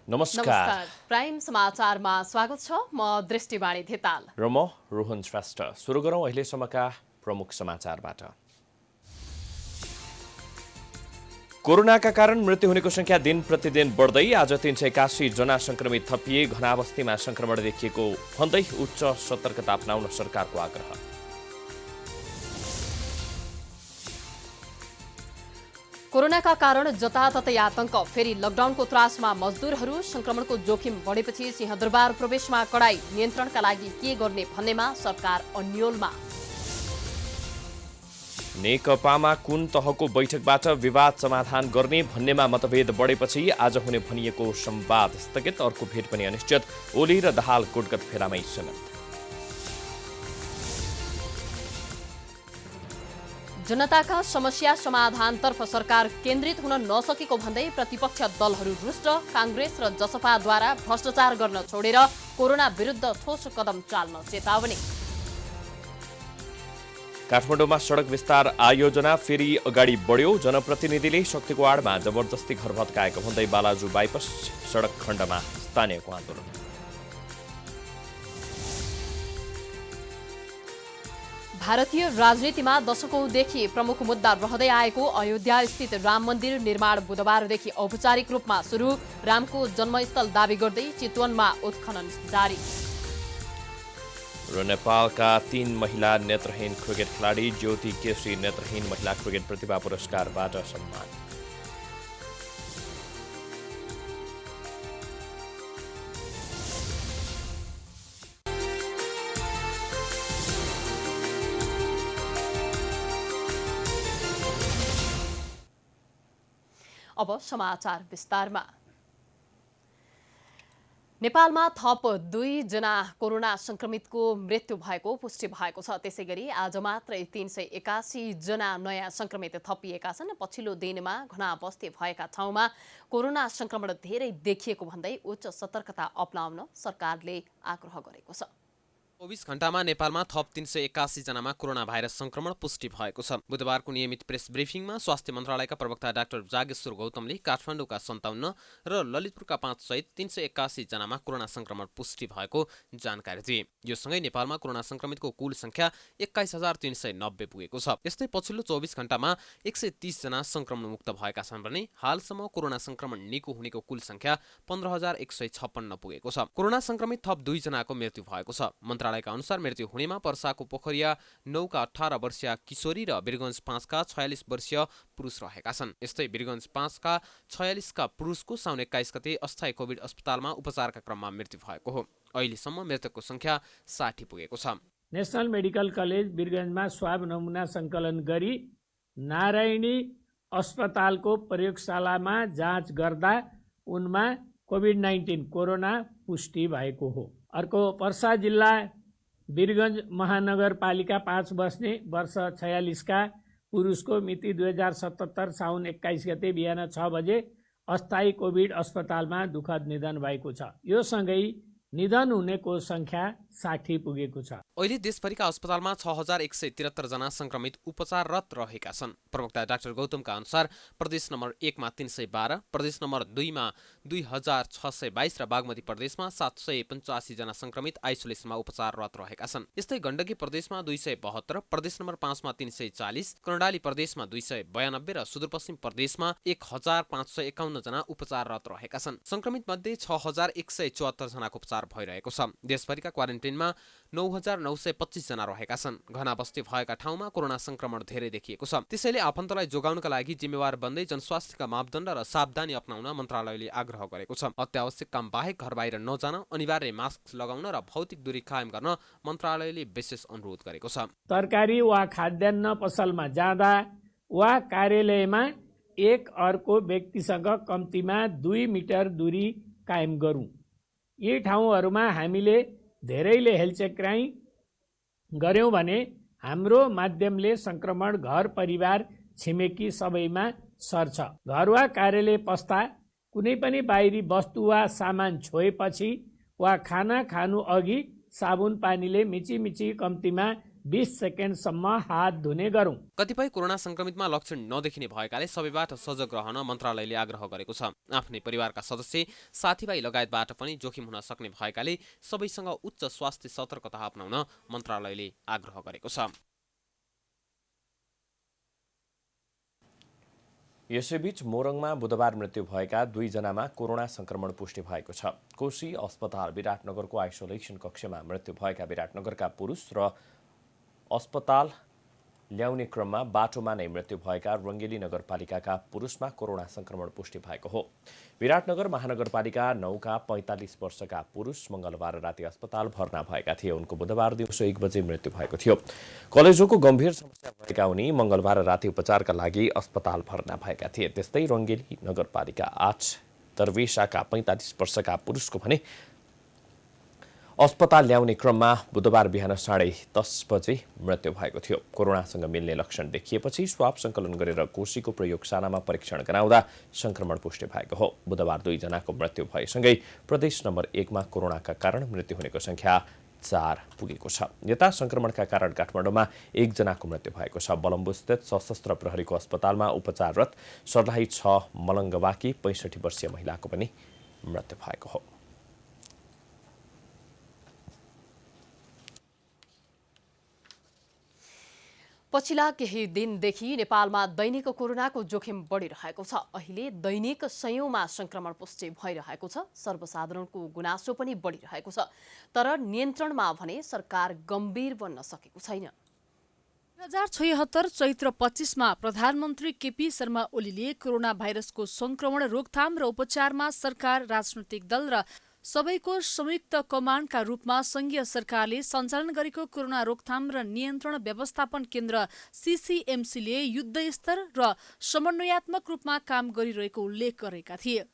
नमस्कार। प्राइम समाचारमा स्वागत छ। म दृष्टिवाणी धिताल र म रोहन श्रेष्ठ। सुरु गरौँ अहिलेसम्मका प्रमुख समाचारबाट। कोरोनाका कारण मृत्यु हुनेको संख्या दिन प्रतिदिन बढ्दै आज 381 जना संक्रमित थपिए। घना बस्तीमा संक्रमण देखिएको भन्दै उच्च सतर्कता अपनाउन सरकारको आग्रह। कोरोनाका कारण जताततै आतंक, फेरि लकडाउनको त्रासमा मजदुरहरू। संक्रमणको जोखिम बढेपछि सिंहदरबार प्रवेशमा कडाई, नियन्त्रणका लागि के गर्ने भन्नेमा सरकार अन्योलमा। नेकपामा कुन तहको बैठकबाट विवाद समाधान गर्ने भन्नेमा मतभेद बढेपछि आज हुने भनिएको संवाद स्थगित। अर्को भेट पनि अनिश्चित। ओली र दाहाल गुटगत फेरामै समेत। जनताका समस्या समाधानतर्फ सरकार केन्द्रित हुन नसकेको भन्दै प्रतिपक्ष दलहरू रुष्ट। कांग्रेस र जसपाद्वारा भ्रष्टाचार गर्न छोडेर कोरोना विरुद्ध ठोस कदम चाल्न चेतावनी। काठमाडौँमा सडक विस्तार आयोजना फेरि अगाडि बढ्यो। जनप्रतिनिधिले शक्तिको आडमा जबरजस्ती घर भत्काएको भन्दै बालाजु बाइपास सडक खण्डमा स्थानीयको आन्दोलन। भारतीय राजनीतिमा दशकौंदेखि प्रमुख मुद्दा रहँदै आएको अयोध्यास्थित राम मन्दिर निर्माण बुधबारदेखि औपचारिक रूपमा सुरु। रामको जन्मस्थल दावी गर्दै चितवनमा उत्खनन जारी। र नेपालका 3 महिला नेत्रहीन क्रिकेट खेलाडी ज्योति केसी नेत्रहीन महिला क्रिकेट प्रतिभा पुरस्कारबाट सम्मान। अब समाचार विस्तारमा। नेपालमा थप 2 जना कोरोना संक्रमितको मृत्यु भएको पुष्टि भएको छ। त्यसैगरी आज मात्रै 381 जना नयाँ संक्रमित थपिएका छन्। पछिल्लो दिनमा घना बस्ती भएका ठाउँमा कोरोना संक्रमण धेरै देखिएको भन्दै उच्च सतर्कता अपनाउन सरकारले आग्रह गरेको छ। 24 घण्टामा नेपालमा थप 381 जनामा कोरोना भाइरस संक्रमण पुष्टि भएको छ। बुधबारको नियमित प्रेस ब्रिफिङमा स्वास्थ्य मन्त्रालयका प्रवक्ता डाक्टर जागेश्वर गौतमले काठमाडौँका 57 र ललितपुरका 5 सहित 381 जनामा कोरोना संक्रमण पुष्टि भएको जानकारी दिए। यो सँगै नेपालमा कोरोना संक्रमितको कुल संख्या 21390 पुगेको छ। यस्तै पछिल्लो 24 घण्टामा 130 जना संक्रमण मुक्त भएका छन् भने हालसम्म कोरोना संक्रमण निको हुनेको कुल संख्या 15156 पुगेको छ। कोरोना संक्रमित थप 2 जनाको मृत्यु भएको छ। मन्त्रालयका अनुसार मृत्यु हुनेमा पर्साको पोखरिया 9 का 18 वर्षीय किशोरी र वीरगञ्ज 5 का 46 वर्षीय पुरुष रहेका छन्। यस्तै वीरगञ्ज 5 का 46 का पुरुषको साउन 21 गते अस्थायी कोभिड अस्पतालमा उपचारका क्रममा मृत्यु भएको हो। अहिलेसम्म मृतकको संख्या 60 पुगेको छ। नेशनल मेडिकल कलेज वीरगञ्जमा स्वाब नमुना सङ्कलन गरी नारायणी अस्पतालको प्रयोगशालामा जाँच गर्दा उनमा कोभिड-19 कोरोना पुष्टि भएको हो। अर्को पर्सा जिल्ला वीरगञ्ज महानगरपालिका 5 बस्ने वर्ष 46 का पुरुषको मिति 2077 साउन 21 गते बिहान 6 बजे अस्थायी कोभिड अस्पतालमा दुःखद निधन भएको छ। यो सँगै निधन हुनेको संख्या 60 पुगेको छ। अहिले देशभरिका अस्पतालमा 6173 जना संक्रमित उपचाररत रहेका छन्। प्रवक्ता डाक्टर गौतमका अनुसार प्रदेश नम्बर 1 मा 312, प्रदेश नम्बर 2 मा 2622 र बागमती प्रदेशमा 785 जना संक्रमित आइसोलेसनमा उपचाररत रहेका छन्। यस्तै गण्डकी प्रदेशमा 272, प्रदेश नम्बर 5 मा 340, कर्णाली प्रदेशमा 292 र सुदूरपश्चिम प्रदेशमा 1551 जना उपचाररत रहेका छन्। संक्रमित मध्ये 6174 जनाको उपचार भइरहेको छ। देशभरिका क्वारेन्टाइनमा 9925 जना रहेका छन्। घना बस्ती भएका ठाउँमा कोरोना संक्रमण धेरै देखिएको छ। त्यसैले आफन्तलाई जोगाउनका लागि जिम्मेवार बन्दै जनस्वास्थ्यका मापदण्ड र सावधानी अपनाउन मन्त्रालयले आग्रह गरेको छ। अत्यावश्यक काम बाहेक घर बाहिर नजान, अनिवार्य मास्क लगाउन र भौतिक दूरी कायम गर्न मन्त्रालयले विशेष अनुरोध गरेको छ। तरकारी वा खाद्यान्न पसलमा जाँदा वा कार्यालयमा एक अर्को व्यक्तिसँग कम्तीमा 2 मिटर दूरी कायम गरौँ। यी ठाउँहरूमा हामीले धेरैले हेलचेक्राइ गर्यौं भने हाम्रो माध्यमले संक्रमण घर परिवार छिमेकी सबैमा सर्छ। घर वा कार्यालय पस्दा कुनै पनि बाहिरी वस्तु वा सामान छोएपछि वा खाना खानु अघि साबुन पानीले मिची कम्तीमा 20 सेकेन्डसम्म हात धुने गरौँ। कतिपय कोरोना संक्रमितमा लक्षण नदेखिने भएकाले सबैबाट सजग रहन मन्त्रालयले आग्रह गरेको छ। आफ्नै परिवारका सदस्य, साथीभाइ लगायतबाट पनि जोखिम हुन सक्ने भएकाले सबैसँग उच्च स्वास्थ्य सतर्कता अपनाउन मन्त्रालयले आग्रह गरेको छ। यसैबीच मोरङमा बुधबार मृत्यु भएका 2 जनामा कोरोना संक्रमण पुष्टि भएको छ। कोशी अस्पताल विराटनगरको आइसोलेसन कक्षमा मृत्यु भएका विराटनगरका पुरुष र अस्पताल ल्याउने क्रममा बाटोमा नै मृत्यु भएका रङ्गेली नगरपालिकाका पुरुषमा कोरोना संक्रमण पुष्टि भएको हो। विराटनगर महानगरपालिका 9 का 45 वर्षका पुरुष मंगलबार राति अस्पताल भर्ना भएका थिए। उनको बुधबार दिउँसो 1 बजे मृत्यु भएको थियो। कलेजोको गम्भीर समस्या भएका उनी मंगलबार राति उपचारका लागि अस्पताल भर्ना भएका थिए। त्यस्तै रङ्गेली नगरपालिका 8 दरवेशाका 45 वर्षका पुरुषको भने अस्पताल ल्याउने क्रममा बुधबार बिहान 10:30 बजे मृत्यु भएको थियो। कोरोनासँग मिल्ने लक्षण देखिएपछि स्वाब संकलन गरेर कोशीको प्रयोगशालामा परीक्षण गराउँदा संक्रमण पुष्टि भएको हो। बुधबार 2 जनाको मृत्यु भएसँगै प्रदेश नम्बर 1 मा कोरोनाका कारण मृत्यु हुनेको संख्या 4 पुगेको छ। यता संक्रमणका कारण काठमाडौँमा 1 जनाको मृत्यु भएको छ। बलम्बुस्थित सशस्त्र प्रहरीको अस्पतालमा उपचाररत सर्लाही 6 मलङ्गवाकी 65 वर्षीय महिलाको पनि मृत्यु भएको हो। पछिल्ला केही दिनदेखि नेपालमा दैनिक कोरोनाको जोखिम बढिरहेको छ। अहिले दैनिक सयौंमा संक्रमण पुष्टि भइरहेको छ। सर्वसाधारणको गुनासो पनि बढिरहेको छ। तर नियन्त्रणमा भने सरकार गम्भीर बन्न सकेको छैन। 2076 चैत्र 25 मा प्रधानमन्त्री केपी शर्मा ओलीले कोरोना भाइरसको संक्रमण रोकथाम र उपचारमा सरकार, राजनैतिक दल र सबैको संयुक्त कमान्डका रूपमा संघीय सरकारले सञ्चालन गरेको कोरोना रोकथाम र नियन्त्रण व्यवस्थापन केन्द्र सीसीएमसीले युद्धस्तर र समन्वयात्मक रूपमा काम गरिरहेको उल्लेख गरेका थिए।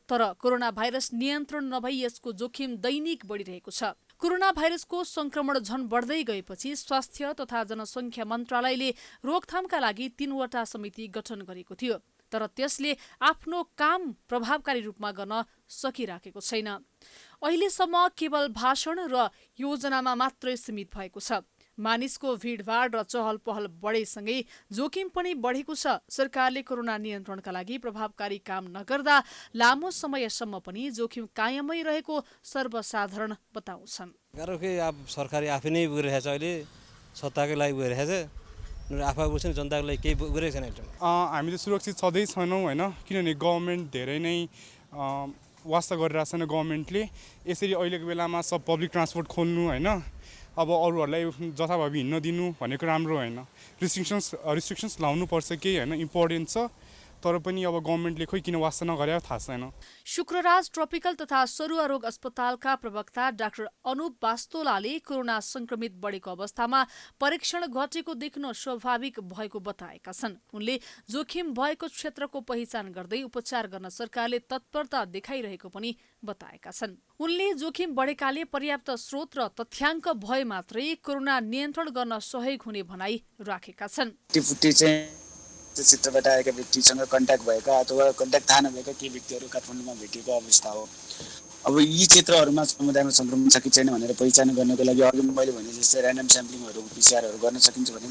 तर कोरोना भाइरस नियन्त्रण नभई यसको जोखिम दैनिक बढिरहेको छ। कोरोना भाइरसको संक्रमण झन बढ्दै गएपछि स्वास्थ्य तथा जनसङ्ख्या मन्त्रालयले रोकथामका लागि 3 वटा समिति गठन गरेको थियो। तर त्यसले आफ्नो काम प्रभावकारी रूपमा गर्न सकिराखेको छैन। अहिलेसम्म केवल भाषण र योजनामा मात्रै सीमित भएको छ। मानिसको भिडभाड र चहल पहल बढेसँगै जोखिम पनि बढेको छ। सरकारले कोरोना नियन्त्रणका लागि प्रभावकारी काम नगर्दा लामो समयसम्म पनि जोखिम कायमै रहेको सर्वसाधारण बताउँछन्। सरकारले आफै नै गरिरहेछ, अहिले सत्ताकै लागि गरिरहेछ, आफू बुझ्छ जनताको लागि केही गरेको छैन। हामी त सुरक्षित सधैँ छैनौँ होइन, किनभने गभर्मेन्ट धेरै नै वास्ता गरिरहेको छैन। गभर्मेन्टले यसरी अहिलेको बेलामा सब पब्लिक ट्रान्सपोर्ट खोल्नु होइन, अब अरूहरूलाई जथाभावी हिँड्न दिनु भनेको राम्रो होइन। रिस्ट्रिक्सन्स लाउनुपर्छ, केही होइन, इम्पोर्टेन्ट छ। तर पनि अब गभर्मेन्टले खोइ किन वास्ता नगरे थाहा छैन। शुक्रराज ट्रपिकल तथा सरुवा रोग अस्पतालका प्रवक्ता डाक्टर अनुप वास्तोलाले कोरोना संक्रमित बढेको अवस्थामा परीक्षण घटेको देख्न स्वाभाविक भएको बताएका छन्। उनले जोखिम भएको क्षेत्रको पहिचान गर्दै उपचार गर्न सरकारले तत्परता देखाइरहेको पनि बताएका छन्। उनले जोखिम बढेकाले पर्याप्त स्रोत र तथ्याङ्क भए मात्रै कोरोना नियन्त्रण गर्न सहयोग हुने भनाई राखेका छन्। त्यो क्षेत्रबाट आएका व्यक्तिसँग कन्ट्याक्ट भएका अथवा कन्ट्याक्ट थाहा नभएका केही व्यक्तिहरू काठमाडौँमा भेटिएको अवस्था हो। अब यी क्षेत्रहरूमा समुदायमा संक्रमण छ कि छैन भनेर पहिचान गर्नको लागि अघि मैले भने जस्तै ऱ्यान्डम स्याम्पलिङहरू, पिसिआरहरू गर्न सकिन्छ भने,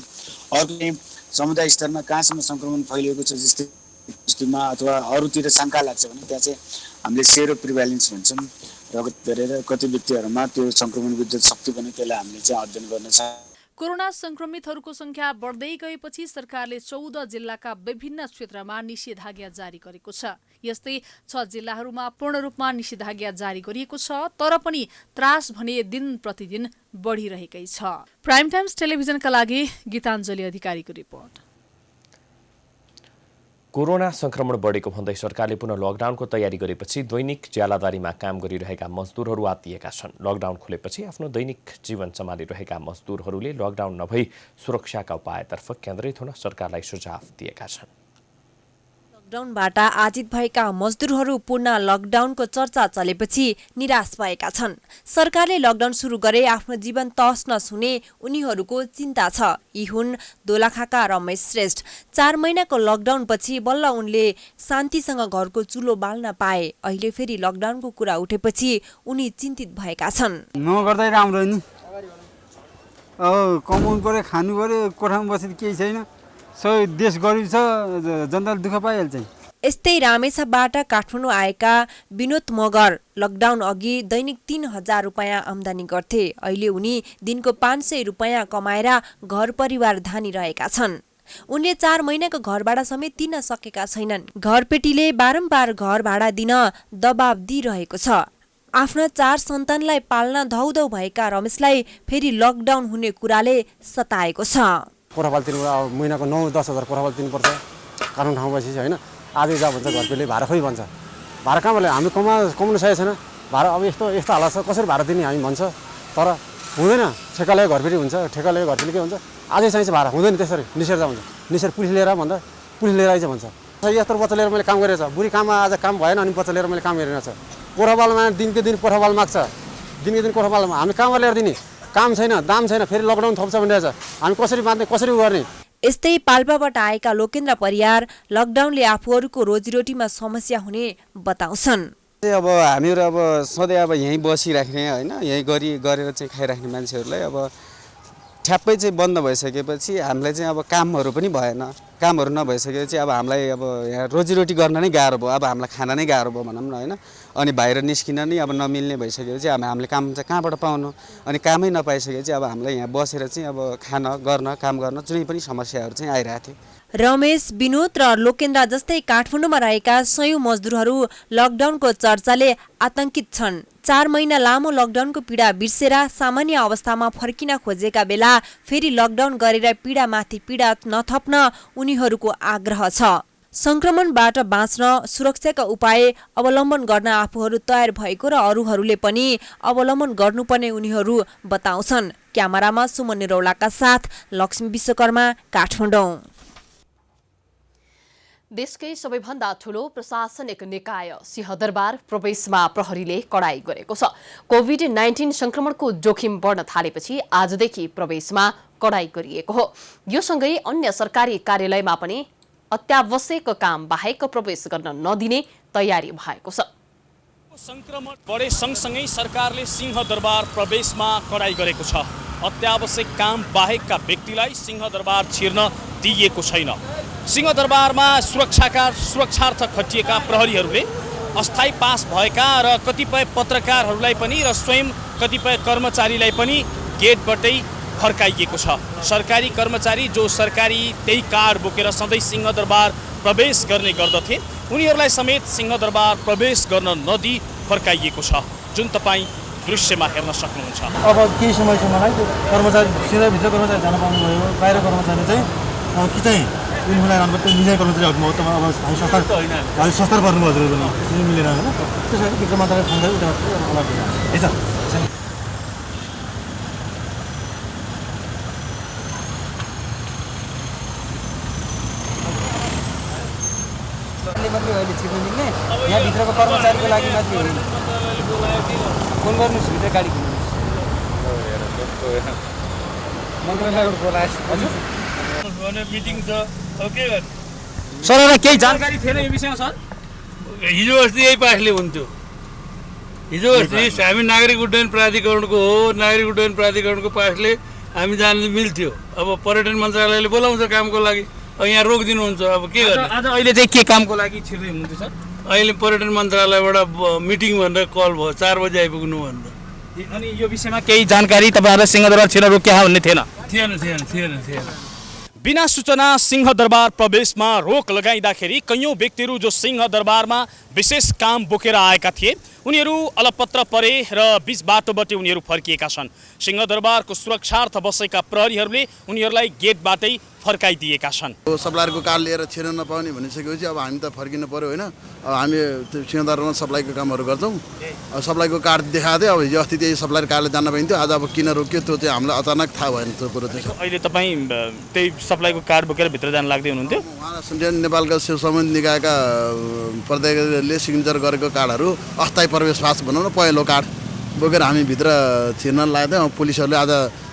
अर्को समुदाय स्तरमा कहाँसम्म संक्रमण फैलिएको छ जस्तै दृष्टिमा अथवा अरूतिर शङ्का लाग्छ भने त्यहाँ चाहिँ हामीले सेरो प्रिभ्यालेन्स भन्छौँ, रगत गरेर कति व्यक्तिहरूमा त्यो संक्रमण विरुद्ध शक्ति पनि त्यसलाई हामीले चाहिँ अध्ययन गर्न छ। कोरोना संक्रमितहरूको संख्या बढ्दै गएपछि सरकारले 14 जिल्लाका विभिन्न क्षेत्रमा निषेधाज्ञा जारी गरेको छ। यस्तै 6 जिल्लाहरूमा पूर्ण रूपमा निषेधाज्ञा जारी गरिएको छ। तर पनि त्रास भने दिन प्रतिदिन बढिरहेकै छ। प्राइम टाइम्स टेलिभिजनका लागि गीताञ्जली अधिकारीको रिपोर्ट। कोरोना संक्रमण बढेको भन्दै सरकारले पुनः लकडाउनको तयारी गरेपछि दैनिक ज्यालादारीमा काम गरिरहेका मजदुरहरू आत्तिएका छन्। लकडाउन खुलेपछि आफ्नो दैनिक जीवन सम्हालिरहेका मजदुरहरूले लकडाउन नभई सुरक्षाका उपायतर्फ केन्द्रित हुन सरकारलाई सुझाव दिएका छन्। लकडाउनबाट आजित भएका मजदुरहरू पुनः लकडाउनको चर्चा चलेपछि निराश भएका छन्। सरकारले लकडाउन सुरु गरे आफ्नो जीवन तहस नहस हुने उनीहरूको चिन्ता छ। यी हुन् दोलखाका रमेश श्रेष्ठ। 4 महिनाको लकडाउनपछि बल्ल उनले शान्तिसँग घरको चुलो बाल्न पाए। अहिले फेरि लकडाउनको कुरा उठेपछि उनी चिन्तित भएका छन्। नगर्दै राम्रो नि, अब कमाउनु पऱ्यो खानु पऱ्यो कोठामा बसेर केही छैन सबै देश गरिब छ जनताले दुःख पाइहाल्छ। यस्तै रामेछापबाट काठमाडौँ आएका विनोद मगर लकडाउन अघि दैनिक 3,000 रुपैयाँ आम्दानी गर्थे। अहिले उनी दिनको 500 रुपैयाँ कमाएर घर परिवार धानिरहेका छन्। उनले 4 महिनाको घर भाडा समेत दिन सकेका छैनन्। घरपेटीले बारम्बार घर भाडा दिन दबाब दिइरहेको छ। आफ्ना 4 सन्तानलाई पाल्न धौधौ भएका रमेशलाई फेरि लकडाउन हुने कुराले सताएको छ। कोठापाल तिर्नु अब महिनाको 9-10 हजार कोठापाल तिर्नुपर्छ कानुन ठाउँ बसेपछि होइन। आजै जा भन्छ घरपेटीले भाडा खोइ भन्छ। भाडा कहाँबाट हामी कमाउनु सकेको छैन। भाडा अब यस्तो हालत छ कसरी भाडा दिने हामी भन्छ तर हुँदैन। ठेकाले घरपेटी हुन्छ ठेकाले घरपेटी के हुन्छ आजै चाहिन्छ भाडा हुँदैन त्यसरी निसेर जा भन्छ। निसेर पुलिस लिएर भन्दा पुलिस लिएर आइज भन्छ। यत्रो बच्चा लिएर मैले काम गरेको छ बुढी काममा आज काम भएन अनि बच्चा लिएर मैले काम गरिरहेको छ। कोठाबालमा दिनको दिन कोठाबाल माग्छ दिनको दिन कोठाबालमा हामी कहाँबाट लिएर दिने काम छैन दाम छैन फेरि लकडाउन थप्छ भनिरहेछ हामी कसरी बाँध्ने कसरी गर्ने। यस्तै पाल्पाबाट आएका लोकेन्द्र परियार लकडाउनले आफूहरूको रोजीरोटीमा समस्या हुने बताउँछन्। अब हामीहरू अब सधैँ अब यहीँ बसिराख्ने होइन यहीँ गरेर चाहिँ खाइराख्ने मान्छेहरूलाई अब ठ्याप्पै चाहिँ बन्द भइसकेपछि हामीलाई चाहिँ अब कामहरू पनि भएन। कामहरू नभइसकेपछि अब हामीलाई अब यहाँ रोजीरोटी गर्न नै गाह्रो भयो। अब हामीलाई खाना नै गाह्रो भयो भनौँ न होइन। अनि बाहिर निस्किन नै अब नमिल्ने भइसकेपछि अब हामीले काम चाहिँ कहाँबाट पाउनु अनि कामै नपाइसकेपछि अब हामीलाई यहाँ बसेर चाहिँ अब काम गर्न जुनै पनि समस्याहरू चाहिँ आइरहेको थियो। रमेश विनोद र लोकेन्द्र जस्तै काठमाडौँमा रहेका सयौं मजदुरहरू लकडाउनको चर्चाले आतंकित छन्। 4 महिना लामो लकडाउनको पीडा बिर्सेर सामान्य अवस्थामा फर्किन खोजेका बेला फेरि लकडाउन गरेर पीडामाथि पीडा नथप्न उनीहरूको आग्रह छ। संक्रमणबाट बाँच्न सुरक्षाका उपाय अवलम्बन गर्न आफूहरू तयार भएको र अरूहरूले पनि अवलम्बन गर्नुपर्ने उनीहरू बताउँछन्। क्यामेरामा सुमन निरौलाका साथ लक्ष्मी विश्वकर्मा काठमाडौँ। देशकै सबैभन्दा ठूलो प्रशासनिक निकाय सिंहदरबार प्रवेशमा प्रहरीले कडाई गरेको छ। कोभिड-19 संक्रमणको जोखिम बढ्न थालेपछि आजदेखि प्रवेशमा कडाई गरिएको हो। यो सँगै अन्य सरकारी कार्यालयमा पनि अत्यावश्यक काम बाहेक प्रवेश गर्न नदिने तयारी भएको छ। संक्रमण बढे सँगसँगै सरकारले सिंहदरबार प्रवेशमा कडाई गरेको छ। अत्यावश्यक काम बाहेकका व्यक्तिलाई सिंहदरबार छिर्न दिइएको छैन। सिंहदरबारमा सुरक्षार्थ खटिएका प्रहरीहरूले अस्थायी पास भएका र कतिपय पत्रकारहरूलाई पनि र स्वयं कतिपय कर्मचारीलाई पनि गेटबाटै फर्काइएको छ। सरकारी कर्मचारी जो सरकारी त्यही कार्ड बोकेर सधैँ सिंहदरबार प्रवेश गर्ने गर्दथे उनीहरूलाई समेत सिंहदरबार प्रवेश गर्न नदिई फर्काइएको छ, जुन तपाईँ दृश्यमा हेर्न सक्नुहुन्छ। अब केही समयसम्मलाई कर्मचारी सिधैभित्र कर्मचारी जान पाउनुभयो, बाहिर कर्मचारी चाहिँ कि चाहिँ निजी कर्मचारी अब संस्था पर्नुभयो हजुर पनि त्यसरी मिलेर होइन त्यसो भए भित्र मात्र मात्रै अहिले छिर्नु मिल्ने यहाँभित्रको कर्मचारीको लागि मात्रै होइन। फोन गर्नुहोस् भित्र गाडी मन्त्रालयबाट बोलाएँ मिटिङ छ अब के गर्ने। सरलाई केही जानकारी थिएन यो विषयमा सर? हिजो अस्ति यही पासले हुन्थ्यो। हिजो अस्ति हामी नागरिक उड्डयन प्राधिकरणको हो, नागरिक उड्डयन प्राधिकरणको पासले हामी जान मिल्थ्यो। अब पर्यटन मन्त्रालयले बोलाउँछ कामको लागि, अब यहाँ रोकिदिनुहुन्छ। अब के गर्ने? आज अहिले चाहिँ के कामको लागि छिर्दै हुनुहुन्थ्यो सर? अहिले पर्यटन मन्त्रालयबाट मिटिङ भनेर कल भयो 4 बजे आइपुग्नु भनेर। अनि यो विषयमा केही जानकारी तपाईँहरूलाई सिंहदरबार छिर्न रोक्या भन्ने थिएन? थिएन। बिना सूचना सिंहदरबार प्रवेशमा रोक लगाइँदाखेरि कैयौं व्यक्तिहरू जो सिंहदरबारमा विशेष काम बोकेर आएका थिए उनीहरू अलपत्र परे र बीच बाटोबाट उनीहरू फर्किएका छन्। सिंहदरबारको सुरक्षार्थ बसेका प्रहरीहरूले उनीहरूलाई गेटबाटै फर्काइदिएका छन्। सप्लायरको कार्ड लिएर छिर्न नपाउने भनिसकेपछि अब हामी त फर्किनु पर्यो होइन। अब हामी सिंहदरबारमा सप्लाईको कामहरू गर्छौँ। अब सप्लाईको कार्ड देखाएको थियो। अब हिजो अस्ति त्यही सप्लायर कार्डले जान पाइन्थ्यो, आज अब किन रोक्यो त्यो चाहिँ हामीलाई अचानक थाहा भएन त्यो कुरो चाहिँ। अहिले तपाईँ त्यही सप्लाईको कार्ड बोकेर भित्र जान लाग्दै हुनुहुन्थ्यो? उहाँ नेपालका सम्बन्धित निकायका प्राधिकरणले सिग्नेचर गरेको कार्डहरू अस्थायी प्रवेश पास भनौँ न पहेँलो कार्ड बोकेर हामी भित्र छिर्न लाग्थ्यौँ। पुलिसहरूले आज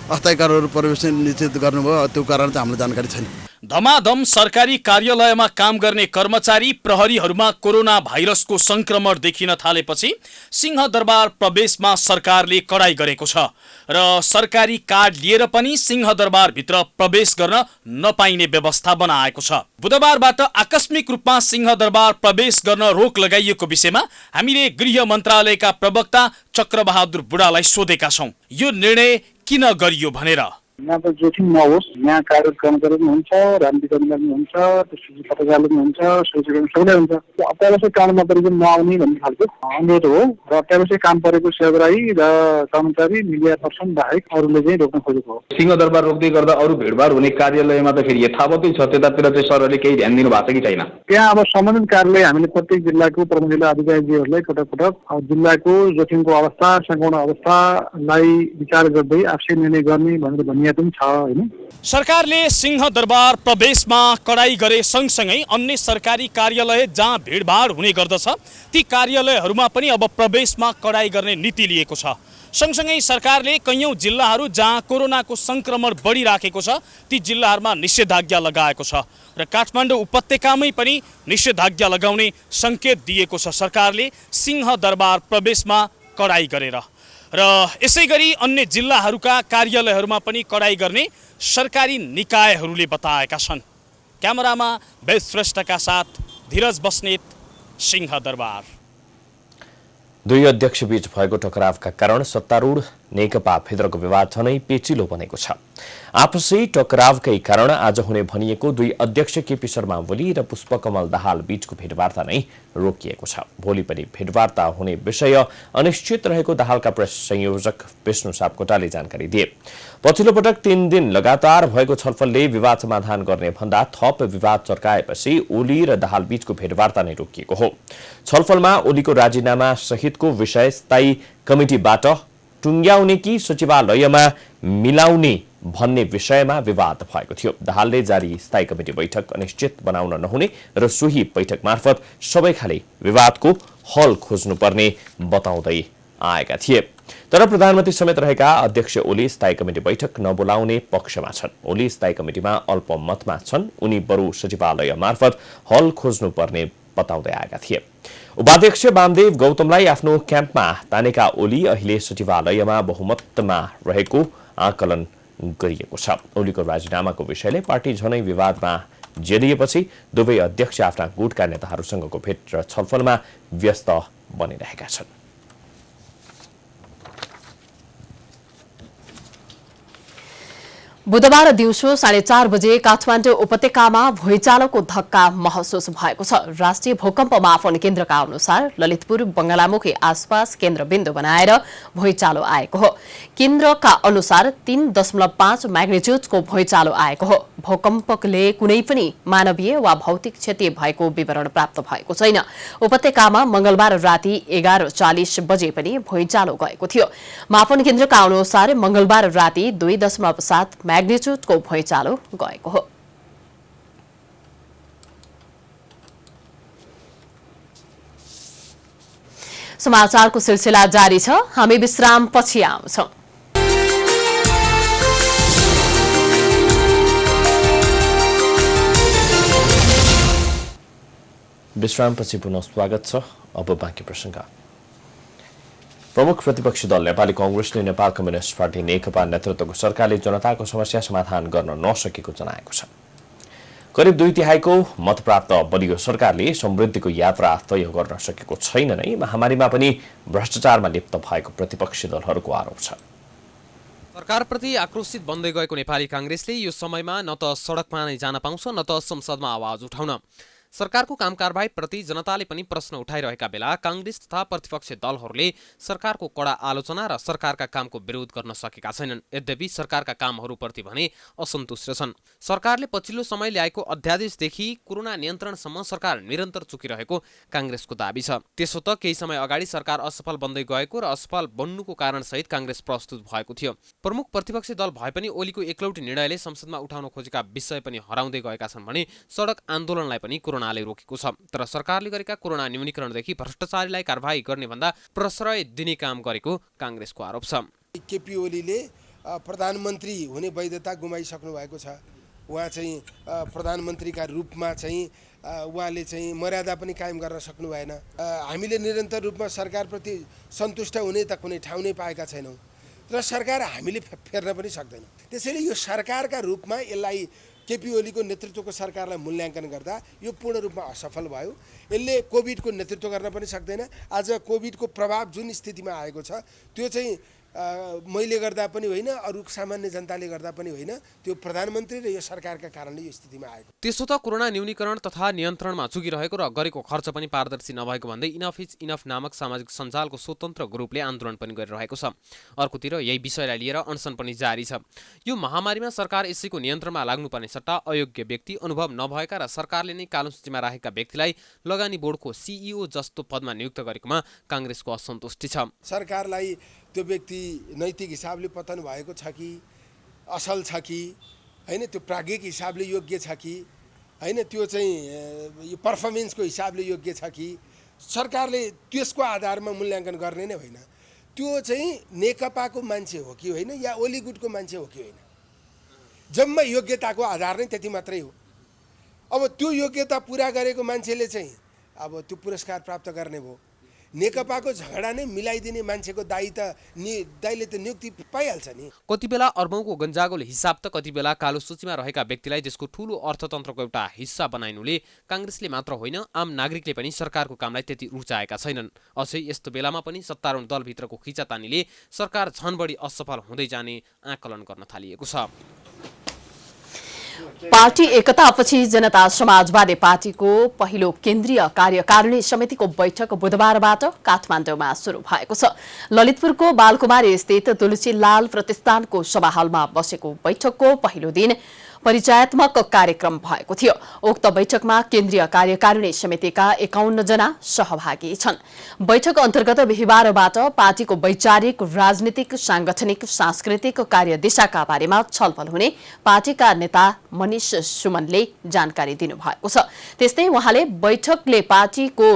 अस्थायी कार्डहरू प्रवेश निश्चित गर्नुभयो, त्यो कारण चाहिँ हामीलाई जानकारी छैन। धमाधम सरकारी कार्यालयमा काम गर्ने कर्मचारी प्रहरीहरूमा कोरोना भाइरसको संक्रमण देखिन थालेपछि सिंहदरबार प्रवेशमा सरकारले कडाई गरेको छ र सरकारी कार्ड लिएर पनि सिंहदरबारभित्र प्रवेश गर्न नपाइने व्यवस्था बनाएको छ। बुधबारबाट आकस्मिक रूपमा सिंहदरबार प्रवेश गर्न रोक लगाइएको विषयमा हामीले गृह मन्त्रालयका प्रवक्ता चक्रबहादुर बुढालाई सोधेका छौं, यो निर्णय किन गरियो भनेर। यहाँ त जोखिम नहोस्, यहाँ कार्यरत कर्मचारी पनि हुन्छ, राजनीतिक कर्मचारी पनि हुन्छ, त्यसपछि पत्रकारले पनि हुन्छ, सुरक्षाकर्मी सबैलाई हुन्छ। अत्यावश्यक काम नपरेको नआउने भन्ने खालको अनुरोध हो र अत्यावश्यक काम परेको सेवाग्राही र कर्मचारी मिडिया पर्सन बाहेक अरूले चाहिँ रोक्न खोजेको हो। सिंहदरबार रोक्दै गर्दा अरू भिडभाड हुने कार्यालयमा त फेरि यथावतै छ, त्यतातिर चाहिँ सरहरूले केही ध्यान दिनु भएको छ कि छैन? त्यहाँ अब सम्बन्धित कार्यालय हामीले प्रत्येक जिल्लाको प्रमुख जिल्ला अधिकारीजीहरूलाई पटक पटक जिल्लाको जोखिमको अवस्था, संक्रमण अवस्थालाई विचार गर्दै आफै निर्णय गर्ने भनेर भनिएको पनि छ हैन। सरकारले सिंहदरबार प्रवेशमा कडाई गरे सँगसँगै अन्य सरकारी कार्यालय जहाँ भिडभाड हुने गर्दछ ती कार्यालयहरूमा पनि अब प्रवेशमा कडाई गर्ने नीति लिएको छ। सँगसँगै सरकारले कैयौं जिल्लाहरू जहाँ कोरोनाको संक्रमण बढिराखेको छ ती जिल्लाहरूमा निषेधाज्ञा लगाएको छ र काठमाडौँ उपत्यकामै पनि निषेधाज्ञा लगाउने संकेत दिएको छ सरकारले सिंहदरबार प्रवेशमा कडाई गरेर। र यसैगरी अन्य जिल्लाहरूका कार्यालयहरूमा पनि कडाई गर्ने सरकारी निकायहरूले बताएका छन्। क्यामेरामा बेस श्रेष्ठका साथ धीरज बस्नेत, सिंहदरबार। दुई अध्यक्षबीच भएको टकरावका कारण सत्तारूढ नेकपा भित्रको विवाद झनै पेचिलो बनेको छ। आपसी टकरावकै कारण आज हुने भनिएको दुई अध्यक्ष केपी शर्मा ओली र पुष्पकमल दाहाल बीचको भेटवार्ता नै रोकिएको छ। भोलि पनि भेटवार्ता हुने विषय अनिश्चित रहेको दाहालका प्रेस संयोजक विष्णु सापकोटाले जानकारी दिए। पछिल्लो पटक 3 दिन लगातार भएको छलफलले विवाद समाधान गर्ने भन्दा थप विवाद चर्काएपछि ओली र दाहाल बीचको भेटवार्ता नै रोकिएको हो। छलफलमा ओलीको राजीनामा सहितको विषय स्थायी कमिटीबाट टुङ्ग्याउने कि सचिवालयमा मिलाउने भन्ने विषयमा विवाद भएको थियो। दाहालले जारी स्थायी कमिटी बैठक अनिश्चित बनाउन नहुने र सोही बैठक मार्फत सबै खाले विवादको हल खोज्नुपर्ने बताउँदै आएका थिए। तर प्रधानमन्त्री समेत रहेका अध्यक्ष ओली स्थायी कमिटी बैठक नबोलाउने पक्षमा छन्। ओली स्थायी कमिटीमा अल्पमतमा छन्। उनी बरु सचिवालय मार्फत हल खोज्नुपर्ने बताउँदै आएका थिए। उपाध्यक्ष वामदेव गौतमलाई आफ्नो क्याम्पमा तानेका ओली अहिले सचिवालयमा बहुमतमा रहेको आकलन गरिएको छ। ओलीको राजीनामाको विषयले पार्टी झनै विवादमा जेलिएपछि दुवै अध्यक्ष आफ्ना गुटका नेताहरूसँगको भेट र छलफलमा व्यस्त बनिरहेका छन्। बुधबार दिउँसो 4:30 बजे काठमाडौँ उपत्यकामा भुइँचालोको धक्का महसुस भएको छ। राष्ट्रिय भूकम्प मापन केन्द्रका अनुसार ललितपुर बंगलामुखी आसपास केन्द्रबिन्दु बनाएर भुइँचालो आएको हो। केन्द्रका अनुसार 3.5 म्याग्निट्युडको भुइँचालो आएको हो। भूकम्पले कुनै पनि मानवीय वा भौतिक क्षति भएको विवरण प्राप्त भएको छैन। उपत्यकामा मंगलबार राति 11:40 बजे पनि भुइँचालो गएको थियो। मापन केन्द्रका अनुसार मंगलबार राति 2.7 म्याग्निट्युडको भुइँचालो गएको हो। समाचारको सिलसिला जारी छ। हामी विश्राम पछि आउँछौं। विश्रामपछि पुनः स्वागत छ। अब बाँकी प्रसंग। प्रमुख प्रतिपक्षी दल नेपाली कांग्रेसले नेपाल कम्युनिस्ट पार्टी नेकपा नेतृत्वको सरकारले जनताको समस्या समाधान गर्न नसकेको जनाएको छ। करिब 2/3 मत प्राप्त बलियो सरकारले समृद्धिको यात्रा तय गर्न सकेको छैन नै महामारीमा पनि भ्रष्टाचारमा लिप्त भएको प्रतिपक्षी दलहरूको आरोप छ। सरकारप्रति आक्रोशित बन्दै गएको नेपाली कांग्रेसले यो समयमा न त सडकमा नै जान पाउँछ न त संसदमा आवाज उठाउन। सरकारको काम कारबाही जनताले पनि प्रश्न उठाइरहेका बेला कांग्रेस तथा प्रतिपक्षी दलहरूले सरकारको कडा आलोचना र सरकारका कामको विरोध गर्न सकेका छैनन्। यद्यपि सरकारका कामहरूप्रति भने असन्तुष्ट छन्। सरकारले पछिल्लो समय ल्याएको अध्यादेशदेखि कोरोना नियन्त्रणसम्म सरकार निरन्तर चुकिरहेको कांग्रेसको दाबी छ। त्यसो त केही समय अगाडि सरकार असफल बन्दै गएको र असफल बन्नुको कारण सहित कांग्रेस प्रस्तुत भएको थियो। प्रमुख प्रतिपक्षी दल भए पनि ओलीको एकलौटी निर्णयले संसदमा उठाउन खोजेका विषय पनि हराउँदै गएका छन् भने सडक आन्दोलनलाई पनि कोरोनाले रोकेको छ। तर सरकारले गरेका कोरोना न्यूनीकरणदेखि भ्रष्टाचारीलाई कारबाही गर्ने भन्दा प्रश्रय दिने काम गरेको कांग्रेसको आरोप छ। केपी ओलीले प्रधानमन्त्री हुने वैधता गुमाइसक्नु भएको छ। उहाँ चाहिँ प्रधानमन्त्रीका रूपमा चाहिँ उहाँले चाहिँ मर्यादा पनि कायम गर्न सक्नु भएन। हामीले निरन्तर रूपमा सरकारप्रति सन्तुष्ट हुने त कुनै ठाउँ नै पाएका छैनौँ र सरकार हामीले फेर्न पनि सक्दैन। त्यसैले यो सरकारका रूपमा यसलाई केपी ओलीको नेतृत्वको सरकारलाई मूल्याङ्कन गर्दा यो पूर्ण रूपमा असफल भयो। यसले कोभिडको नेतृत्व गर्न पनि सक्दैन। आज कोभिडको प्रभाव जुन स्थितिमा आएको छ त्यो चाहिँ मैले गर्दा पनि होइन, अरू सामान्य जनताले गर्दा पनि होइन, त्यो प्रधानमन्त्री र यो सरकारका कारणले यो स्थितिमा आएको। त्यसो त कोरोना न्यूनीकरण तथा नियन्त्रणमा चुकिरहेको र गरेको खर्च पनि पारदर्शी नभएको भन्दै इनफ इज इनफ नामक सामाजिक सञ्जालको स्वतन्त्र ग्रुपले आन्दोलन पनि गरिरहेको छ। अर्कोतिर यही विषयलाई लिएर अनसन पनि जारी छ। यो महामारीमा सरकार यसैको नियन्त्रणमा लाग्नुपर्ने सट्टा अयोग्य व्यक्ति, अनुभव नभएका र सरकारले नै कालो सूचीमा राखेका व्यक्तिलाई लगानी बोर्डको सिइओ जस्तो पदमा नियुक्त गरेकोमा काङ्ग्रेसको असन्तुष्टि छ। सरकारलाई त्यो व्यक्ति नैतिक हिसाबले पतन भएको छ कि, असल छ कि होइन, त्यो प्राज्ञिक हिसाबले योग्य छ कि होइन, त्यो चाहिँ यो पर्फर्मेन्सको हिसाबले योग्य छ कि, सरकारले त्यसको आधारमा मूल्याङ्कन गर्ने नै होइन। त्यो चाहिँ नेकपाको मान्छे हो कि होइन या ओली गुटको मान्छे हो कि होइन, जम्मा योग्यताको आधार नै त्यति मात्रै हो। अब त्यो योग्यता पुरा गरेको मान्छेले चाहिँ अब त्यो पुरस्कार प्राप्त गर्ने भयो। नेकपाको झगडा नै मिलाइदिने मान्छेको दाइले त नियुक्ति पाइहाल्छ नि। कति बेला अर्बौंको गन्जागोल हिसाब त कति बेला कालो सूचीमा रहेका व्यक्तिलाई देशको ठूलो अर्थतन्त्रको एउटा हिस्सा बनाइनुले काङ्ग्रेसले मात्र होइन आम नागरिकले पनि सरकारको कामलाई त्यति रुचाएका छैनन्। अझै यस्तो बेलामा पनि सत्तारूढ दलभित्रको खिचातानीले सरकार झन बढी असफल हुँदै जाने आकलन गर्न थालिएको छ। पार्टी एकतापछि जनता समाजवादी पार्टीको पहिलो केन्द्रीय कार्यकारिणी समितिको बैठक बुधबारबाट काठमाडौँमा सुरु भएको छ। ललितपुरको बालकुमारी स्थित तुलसीलाल प्रतिष्ठानको सभा हलमा बसेको बैठकको पहिलो दिन परिचयात्मक कार्यक्रम भएको थियो। उक्त बैठकमा केन्द्रीय कार्यकारिणी समितिका 51 जना सहभागी छन्। बैठक अन्तर्गत बिहिबारबाट पार्टीको वैचारिक, राजनीतिक, सांगठनिक, सांस्कृतिक कार्यदिशाका बारेमा छलफल हुने पार्टीका नेता मनिष सुमनले जानकारी दिनुभएको छ। त्यस्तै उहाँले बैठकले पार्टीको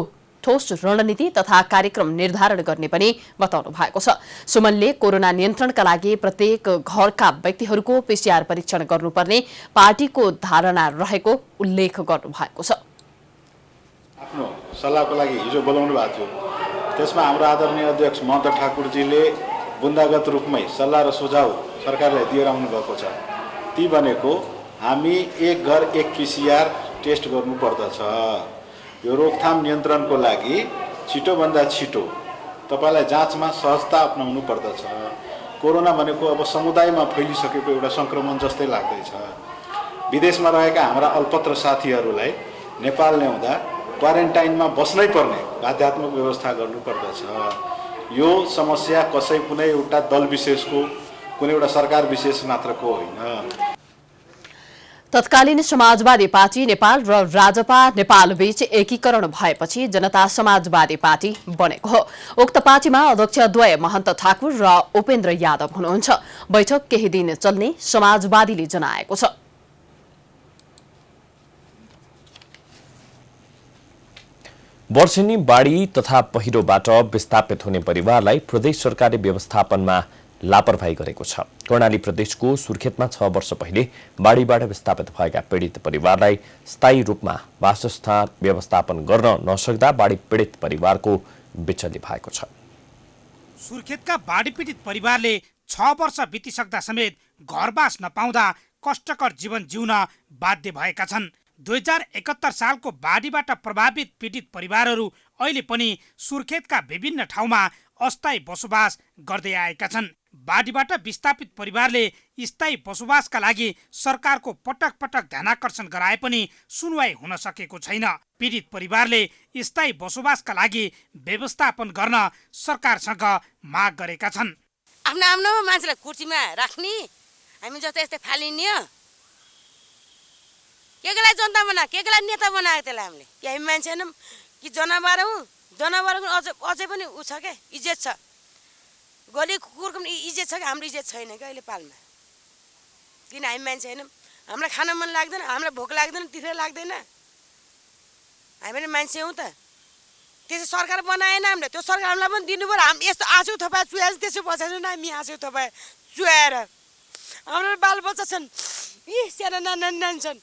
ठोस रणनीति तथा कार्यक्रम निर्धारण गर्ने पनि बताउनु भएको छ। सुमनले कोरोना नियन्त्रणका लागि प्रत्येक घरका व्यक्तिहरूको पीसीआर परीक्षण गर्नुपर्ने पार्टीको धारणा रहेको उल्लेख गर्नु भएको छ। आफ्नो सल्लाहको लागि हिजो बोलाउनु भएको थियो, त्यसमा हाम्रो आदरणीय अध्यक्ष महन्त ठाकुरजीले बुन्दागत रूपमै सल्लाह र सुझाव सरकारलाई दिएर आउनु भएको छ। ती भनेको हामी एक घर एक पीसीआर टेस्ट गर्नुपर्दछ। यो रोकथाम नियन्त्रणको लागि छिटोभन्दा छिटो तपाईलाई जाँचमा सहजता अपनाउनु पर्दछ। कोरोना भनेको अब समुदायमा फैलिसकेको एउटा संक्रमण जस्तै लाग्दैछ। विदेशमा रहेका हाम्रा अल्पत्र साथीहरूलाई नेपाल ल्याउँदा क्वारेन्टाइनमा बस्नै पर्ने बाध्यात्मक व्यवस्था गर्नुपर्दछ। यो समस्या कुनै एउटा दल विशेषको, कुनै एउटा सरकार विशेष मात्रको होइन। तत्कालीन समाजवादी पार्टी नेपाल र राजपा नेपाल बीच एकीकरण भएपछि जनता समाजवादी पार्टी बनेको हो। उक्त पार्टीमा अध्यक्षद्वय महन्त ठाकुर र उपेन्द्र यादव हुनुहुन्छ। बैठक केही दिन चल्ने समाजवादीले जनाएको छ। वर्षेनी बाढी तथा पहिरोबाट विस्थापित हुने परिवारलाई प्रदेश सरकारले व्यवस्थापनमा लापरवाही गरेको छ। कर्णाली प्रदेशको सुर्खेतमा 6 वर्ष पहिले बाढीबाट विस्थापित भएका पीडित परिवारलाई स्थायी रूपमा वासस्थान व्यवस्थापन गर्न नसक्दा बाढी पीडित परिवारको विचल्य भएको छ। सुर्खेतका बाढी पीडित परिवारले 6 वर्ष बितिसक्दा समेत घरबास नपाउँदा कष्टकर जीवन जिउन बाध्य भएका छन्। 2071 सालको बाढीबाट प्रभावित पीडित परिवारहरू अहिले पनि सुर्खेतका विभिन्न ठाउँमा अस्थायी बसोबास गर्दै आएका छन्। बाढीबाट विस्थापित परिवारले स्थायी बसोबासका लागि सरकारको पटक पटक ध्यानाकर्षण गराए पनि सुनवाई हुन सकेको छैन। पीडित परिवारले स्थायी बसोबासका लागि व्यवस्थापन गर्न सरकारसँग माग गरेका छन्। आफ्नो आफ्नो मान्छेलाई कुर्सीमा राख्ने, हामी जस्तै यस्तै फालिने, केलाई जनता बना, केलाई नेता बनाएको त्यसलाई हामीले। कि हामी मान्छे हैनौँ कि जनावर हौँ? जनावरको अझै पनि उ छ क्या, इज्जत छ। गली कुकुरको पनि इज्जत छ कि हाम्रो इज्जत छैन क्या अहिले पालमा। किन हामी मान्छे हैनौँ? हामीलाई खान मन लाग्दैन, हामीलाई भोक लाग्दैन, तिर्खा लाग्दैन, हामी पनि मान्छे हौँ त। त्यसो सरकार बनाएन हामीले, त्यो सरकार हामीलाई पनि दिनु पर्यो। हामी यस्तो आँसु थपाए चुहाए त्यसो बसेर हामी आँसु थपाए चुहाएर हाम्रो बालबच्चा छन्, यी साना नानी छन्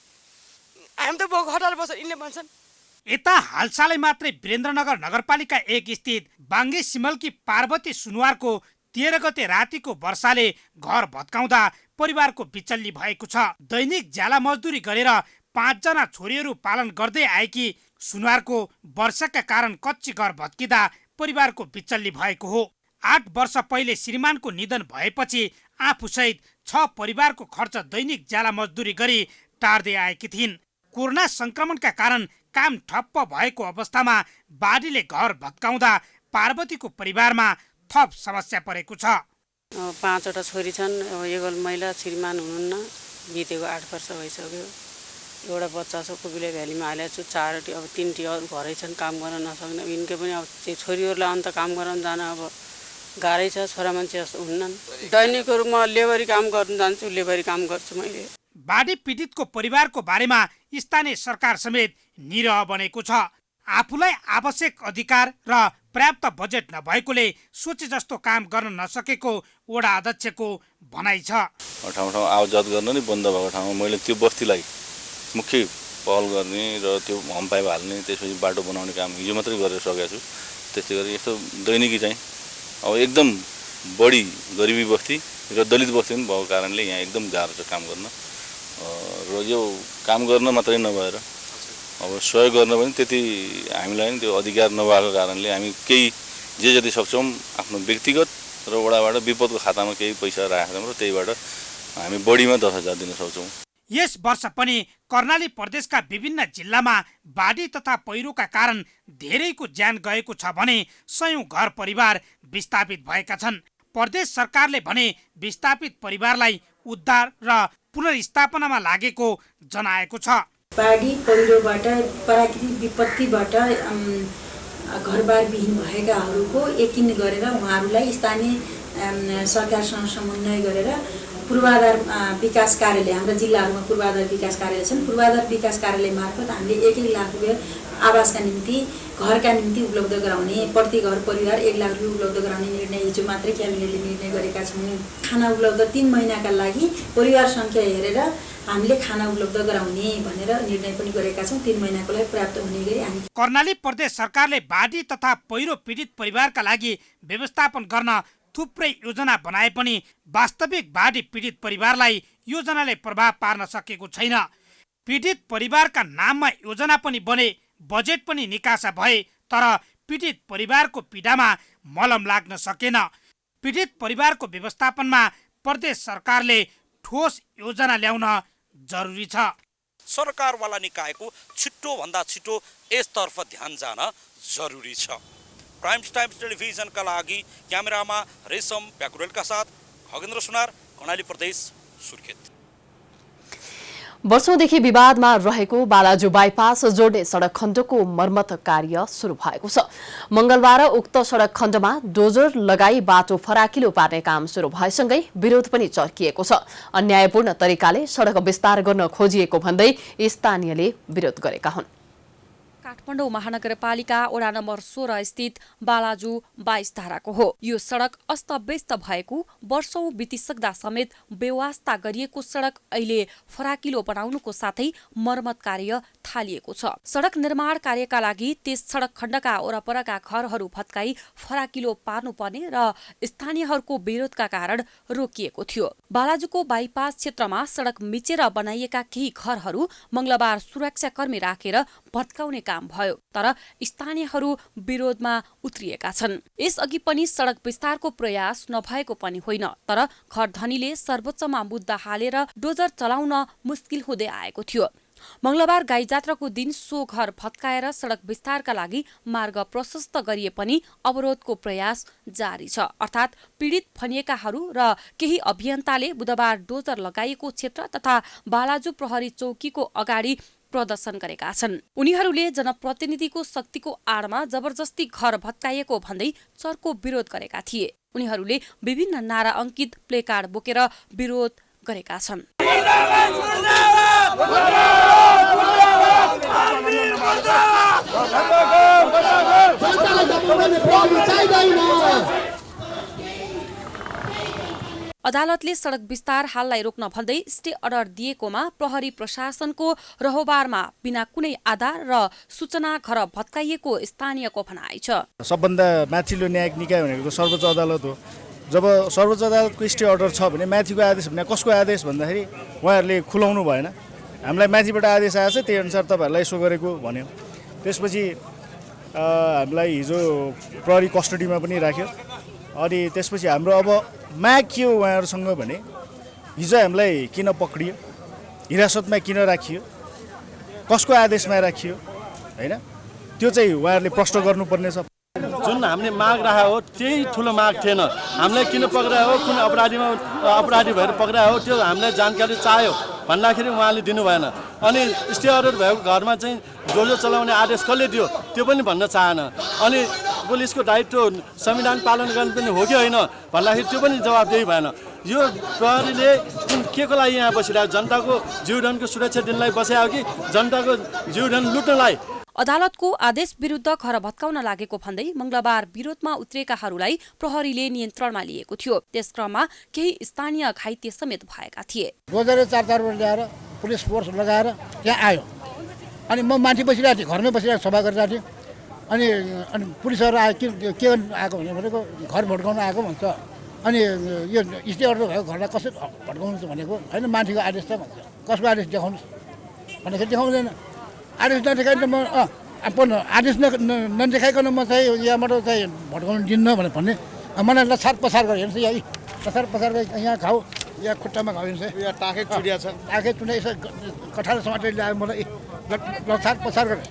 हामी त खटाल बस्छ यिनले भन्छन्। यता हालसालै मात्रै वीरेन्द्रनगर नगरपालिका 1 स्थित बाङ्गे सिमलकी पार्वती सुनुवारको 13 गते रातिको वर्षाले घर भत्काउँदा परिवारको बिचल्ली भएको छ। दैनिक ज्याला मजदुरी गरेर 5 जना छोरीहरू पालन गर्दै आएकी सुनुवारको वर्षाका कारण कच्ची घर भत्किँदा परिवारको बिचल्ली भएको हो। 8 वर्ष पहिले श्रीमानको निधन भएपछि आफूसहित 6 परिवारको खर्च दैनिक ज्याला मजदुरी गरी टार्दै आएकी थिइन्। कोरोना संक्रमणका कारण काम ठप्प भएको अवस्थामा बाढीले घर भत्काउँदा पार्वतीको परिवारमा थप समस्या परेको छ। 5वटा छोरी छन्। एउटा महिला श्रीमान हुनुहुन्न, बितेको 8 वर्ष भइसक्यो। एउटा बच्चा छ, कुबिले भ्यालीमा हालेको छु। 4टी अब 3टी अरू घरै छन्, काम गर्न नसक्ने। यिनकै पनि अब छोरीहरूलाई अन्त काम गर्न जान अब गाह्रै छ। छोरा मान्छे जस्तो हुन्नन्। दैनिकहरू म लेबरी काम गर्न जान्छु, लेबरी काम गर्छु मैले। बाढी पीडितको परिवारको बारेमा स्थानीय सरकार समेत निरह बनेको छ। आफूलाई आवश्यक अधिकार र पर्याप्त बजेट नभएकोले सोचे जस्तो काम गर्न नसकेको वडा अध्यक्षको भनाइ छ। ठाउँ ठाउँ आवजात गर्न नि बन्द भएको ठाउँमा मैले त्यो बस्तीलाई मुख्य पहल गर्ने र त्यो होम पाइप हाल्ने, त्यसपछि बाटो बनाउने काम हिजो मात्रै गरेर सकेको छु। त्यस्तै गरी यस्तो दैनिकी चाहिँ अब एकदम बढी गरिबी बस्ती र दलित बस्ती पनि भएको कारणले यहाँ एकदम गाह्रो छ काम गर्न। र यो काम गर्न मात्रै नभएर अब सहयोग गर्न पनि त्यति हामीलाई त्यो अधिकार नभएको कारणले हामी केही जे जति सक्छौँ आफ्नो व्यक्तिगत र वडाबाट विपदको खातामा केही पैसा राखेर र त्यहीबाट हामी बढीमा 10,000 दिन सक्छौँ। यस वर्ष पनि कर्णाली प्रदेशका विभिन्न जिल्लामा बाढी तथा पहिरोका कारण धेरैको ज्यान गएको छ भने 100 घर परिवार विस्थापित भएका छन्। प्रदेश सरकारले भने विस्थापित परिवारलाई उद्धार र पुनर्स्थापनामा लागेको जनाएको छ। बाढी पहिरोबाट, प्राकृतिक विपत्तिबाट घरबार विहीन भएकाहरूको यकिन गरेर उहाँहरूलाई स्थानीय सरकारसँग समन्वय गरेर पूर्वाधार विकास कार्यालय, हाम्रा जिल्लाहरूमा पूर्वाधार विकास कार्यालय छन्। पूर्वाधार विकास कार्यालय मार्फत हामीले 1-1 लाख रुपियाँ आवासका निम्ति, घरका निम्ति उपलब्ध गराउने, प्रति घर परिवार 1 लाख रुपियाँ उपलब्ध गराउने निर्णय हिजो मात्रै क्याबिनेटले निर्णय गरेका छौँ। खाना उपलब्ध 3 महिनाका लागि परिवार सङ्ख्या हेरेर हामीले खाना उपलब्ध गराउने भनेर निर्णय पनि गरेका छौँ। 3 महिनाको लागि पर्याप्त हुने गरी हामी। कर्णाली प्रदेश सरकारले बाढी तथा पहिरो पीडित परिवारका लागि व्यवस्थापन गर्न थुप्रै योजना बनाए पनि वास्तविक बाढी पीडित परिवारलाई योजनाले प्रभाव पार्न सकेको छैन। पीडित परिवारका नाममा योजना पनि बने, बजेट पनि निकासा भए, तर पीडित परिवारको पीडामा मलम लाग्न सकेन। पीडित परिवारको व्यवस्थापनमा प्रदेश सरकारले ठोस योजना ल्याउन जरुरी छ। सरकारवाला निकायको छिटो भन्दा छिटो यसतर्फ ध्यान जान जरुरी छ। प्राइम्स टाइम्स टेलिभिजनका लागि क्यामेरामा रेशम प्याकुरेलका साथ खगेन्द्र सुनार, कर्णाली प्रदेश, सुर्खेत। वर्षौंदेखि विवादमा रहेको बालाजु बाइपास जोड्ने सडक खण्डको मर्मत कार्य सुरु भएको छ। मंगलबार उक्त सडक खण्डमा डोजर लगाई बाटो फराकिलो पार्ने काम सुरु भएसँगै विरोध पनि चर्किएको छ। अन्यायपूर्ण तरिकाले सडक विस्तार गर्न खोजिएको भन्दै स्थानीयले विरोध गरेका हुन्। काठमाडौँ महानगरपालिका वडा नम्बर 16 स्थित बालाजु 22 धाराको हो। यो सडक अस्तव्यस्त भएको, वर्षौं बितिसक्दा समेत बेवास्ता गरिएको सडक अहिले फराकिलो बनाउनुको साथै मर्मत कार्य थालिएको छ। सडक निर्माण कार्यका लागि त्यस सडक खण्डका वरपरका घरहरू भत्काई फराकिलो पार्नुपर्ने र स्थानीयहरूको विरोधका कारण रोकिएको थियो। बालाजुको बाइपास क्षेत्रमा सडक मिचेर बनाइएका केही घरहरू मंगलबार सुरक्षाकर्मी राखेर भत्काउने काम भयो, तर स्थानीयहरू विरोधमा उत्रिएका छन्। यसअघि पनि सडक विस्तारको प्रयास नभएको पनि होइन, तर घर धनीले सर्वोच्चमा मुद्दा हालेर डोजर चलाउन मुस्किल हुँदै आएको थियो। मंगलबार गाई जात्राको दिन सो घर भत्काएर सडक विस्तारका लागि मार्ग प्रशस्त गरिए पनि अवरोधको प्रयास जारी छ। अर्थात् पीडित भनिएकाहरू र केही अभियन्ताले बुधबार डोजर लगाइएको क्षेत्र तथा बालाजु प्रहरी चौकीको अगाडि प्रदर्शन गरेका छन्। उनीहरूले जनप्रतिनिधिको शक्तिको आडमा जबरजस्ती घर भत्काइएको भन्दै चर्को विरोध गरेका थिए। उनीहरूले विभिन्न नारा अंकित प्लेकार्ड बोकेर विरोध गरेका छन्। अदालतले सडक विस्तार हाललाई रोक्न भन्दै स्टे अर्डर दिएकोमा प्रहरी प्रशासनको रहोबारमा बिना कुनै आधार र सूचना घर भत्काइएको स्थानीयको भनाइ छ। सबभन्दा माथिल्लो न्यायिक निकाय भनेको सर्वोच्च अदालत हो। जब सर्वोच्च अदालतको स्टे अर्डर छ भने माथिको आदेश भने कसको आदेश भन्दाखेरि उहाँहरूले खुलाउनु भएन। हामीलाई माथिबाट आदेश आएछ, त्यही अनुसार तपाईँहरूलाई यसो गरेको भन्यो। त्यसपछि हामीलाई हिजो प्रहरी कस्टडीमा पनि राख्यो। अनि त्यसपछि हाम्रो अब माग के हो उहाँहरूसँग भने हिजो हामीलाई किन पक्रियो, हिरासतमा किन राखियो, कसको आदेशमा राखियो, होइन, त्यो चाहिँ उहाँहरूले प्रश्न गर्नुपर्ने छ। जुन हामीले माग राखेको हो त्यही ठुलो माग थिएन। हामीलाई किन पक्रायो, कुन अपराधी भएर पक्रायो त्यो हामीलाई जानकारी चाहियो भन्दाखेरि उहाँले दिनु भएन। अनि स्टे अर्डर भएको घरमा चाहिँ जो चलाउने आदेश कसले दियो त्यो पनि भन्न चाहेन। अनि पुलिसको दायित्व संविधान पालन गर्नु पनि हो कि होइन भन्दाखेरि त्यो पनि जवाबदेही भएन। यो प्रहरीले के को लागि यहाँ बसिरहेको, जनताको जीवधनको सुरक्षा दिनलाई बसायो कि जनताको जीवधन लुट्नलाई? अदालतको आदेश विरुद्ध घर भत्काउन लागेको भन्दै मंगलबार विरोधमा उत्रेकाहरूलाई प्रहरीले नियन्त्रणमा लिएको थियो। त्यसक्रममा केही स्थानीय घाइते समेत भएका थिए। रोजेर 4 बजे ल्याएर पुलिस फोर्स लगाएर त्यहाँ आयो। अनि म माथि बसिरहेको थिएँ, घरमै बसिरहेको सभा गरिरहेको थिएँ। अनि पुलिसहरू आयो, के आएको भनेको घर भड्काउन आएको भन्छ। अनि यो स्टे अर्डर भएको घरलाई कसरी भड्काउनु भनेको होइन, माथिको आदेश त भन्छ। कसको आदेश देखाउनुहोस् भन्दाखेरि देखाउँदैन। आदेश नदेखाइकन म आदेश नदेखाइकन म चाहिँ यहाँबाट चाहिँ भड्काउनु दिन्न भनेर भन्ने मलाई लछार पछार गऱ्यो हेर्नुहोस्। यहाँ लछार पछार गरी यहाँ खाऊ, यहाँ खुट्टामा खाऊ हेर्नुहोस्। यहाँ टाँकै चुडिया छ, टाँकै चुडिया यसो कठार समातेर ल्यायो, मलाई लछार पछार गरे।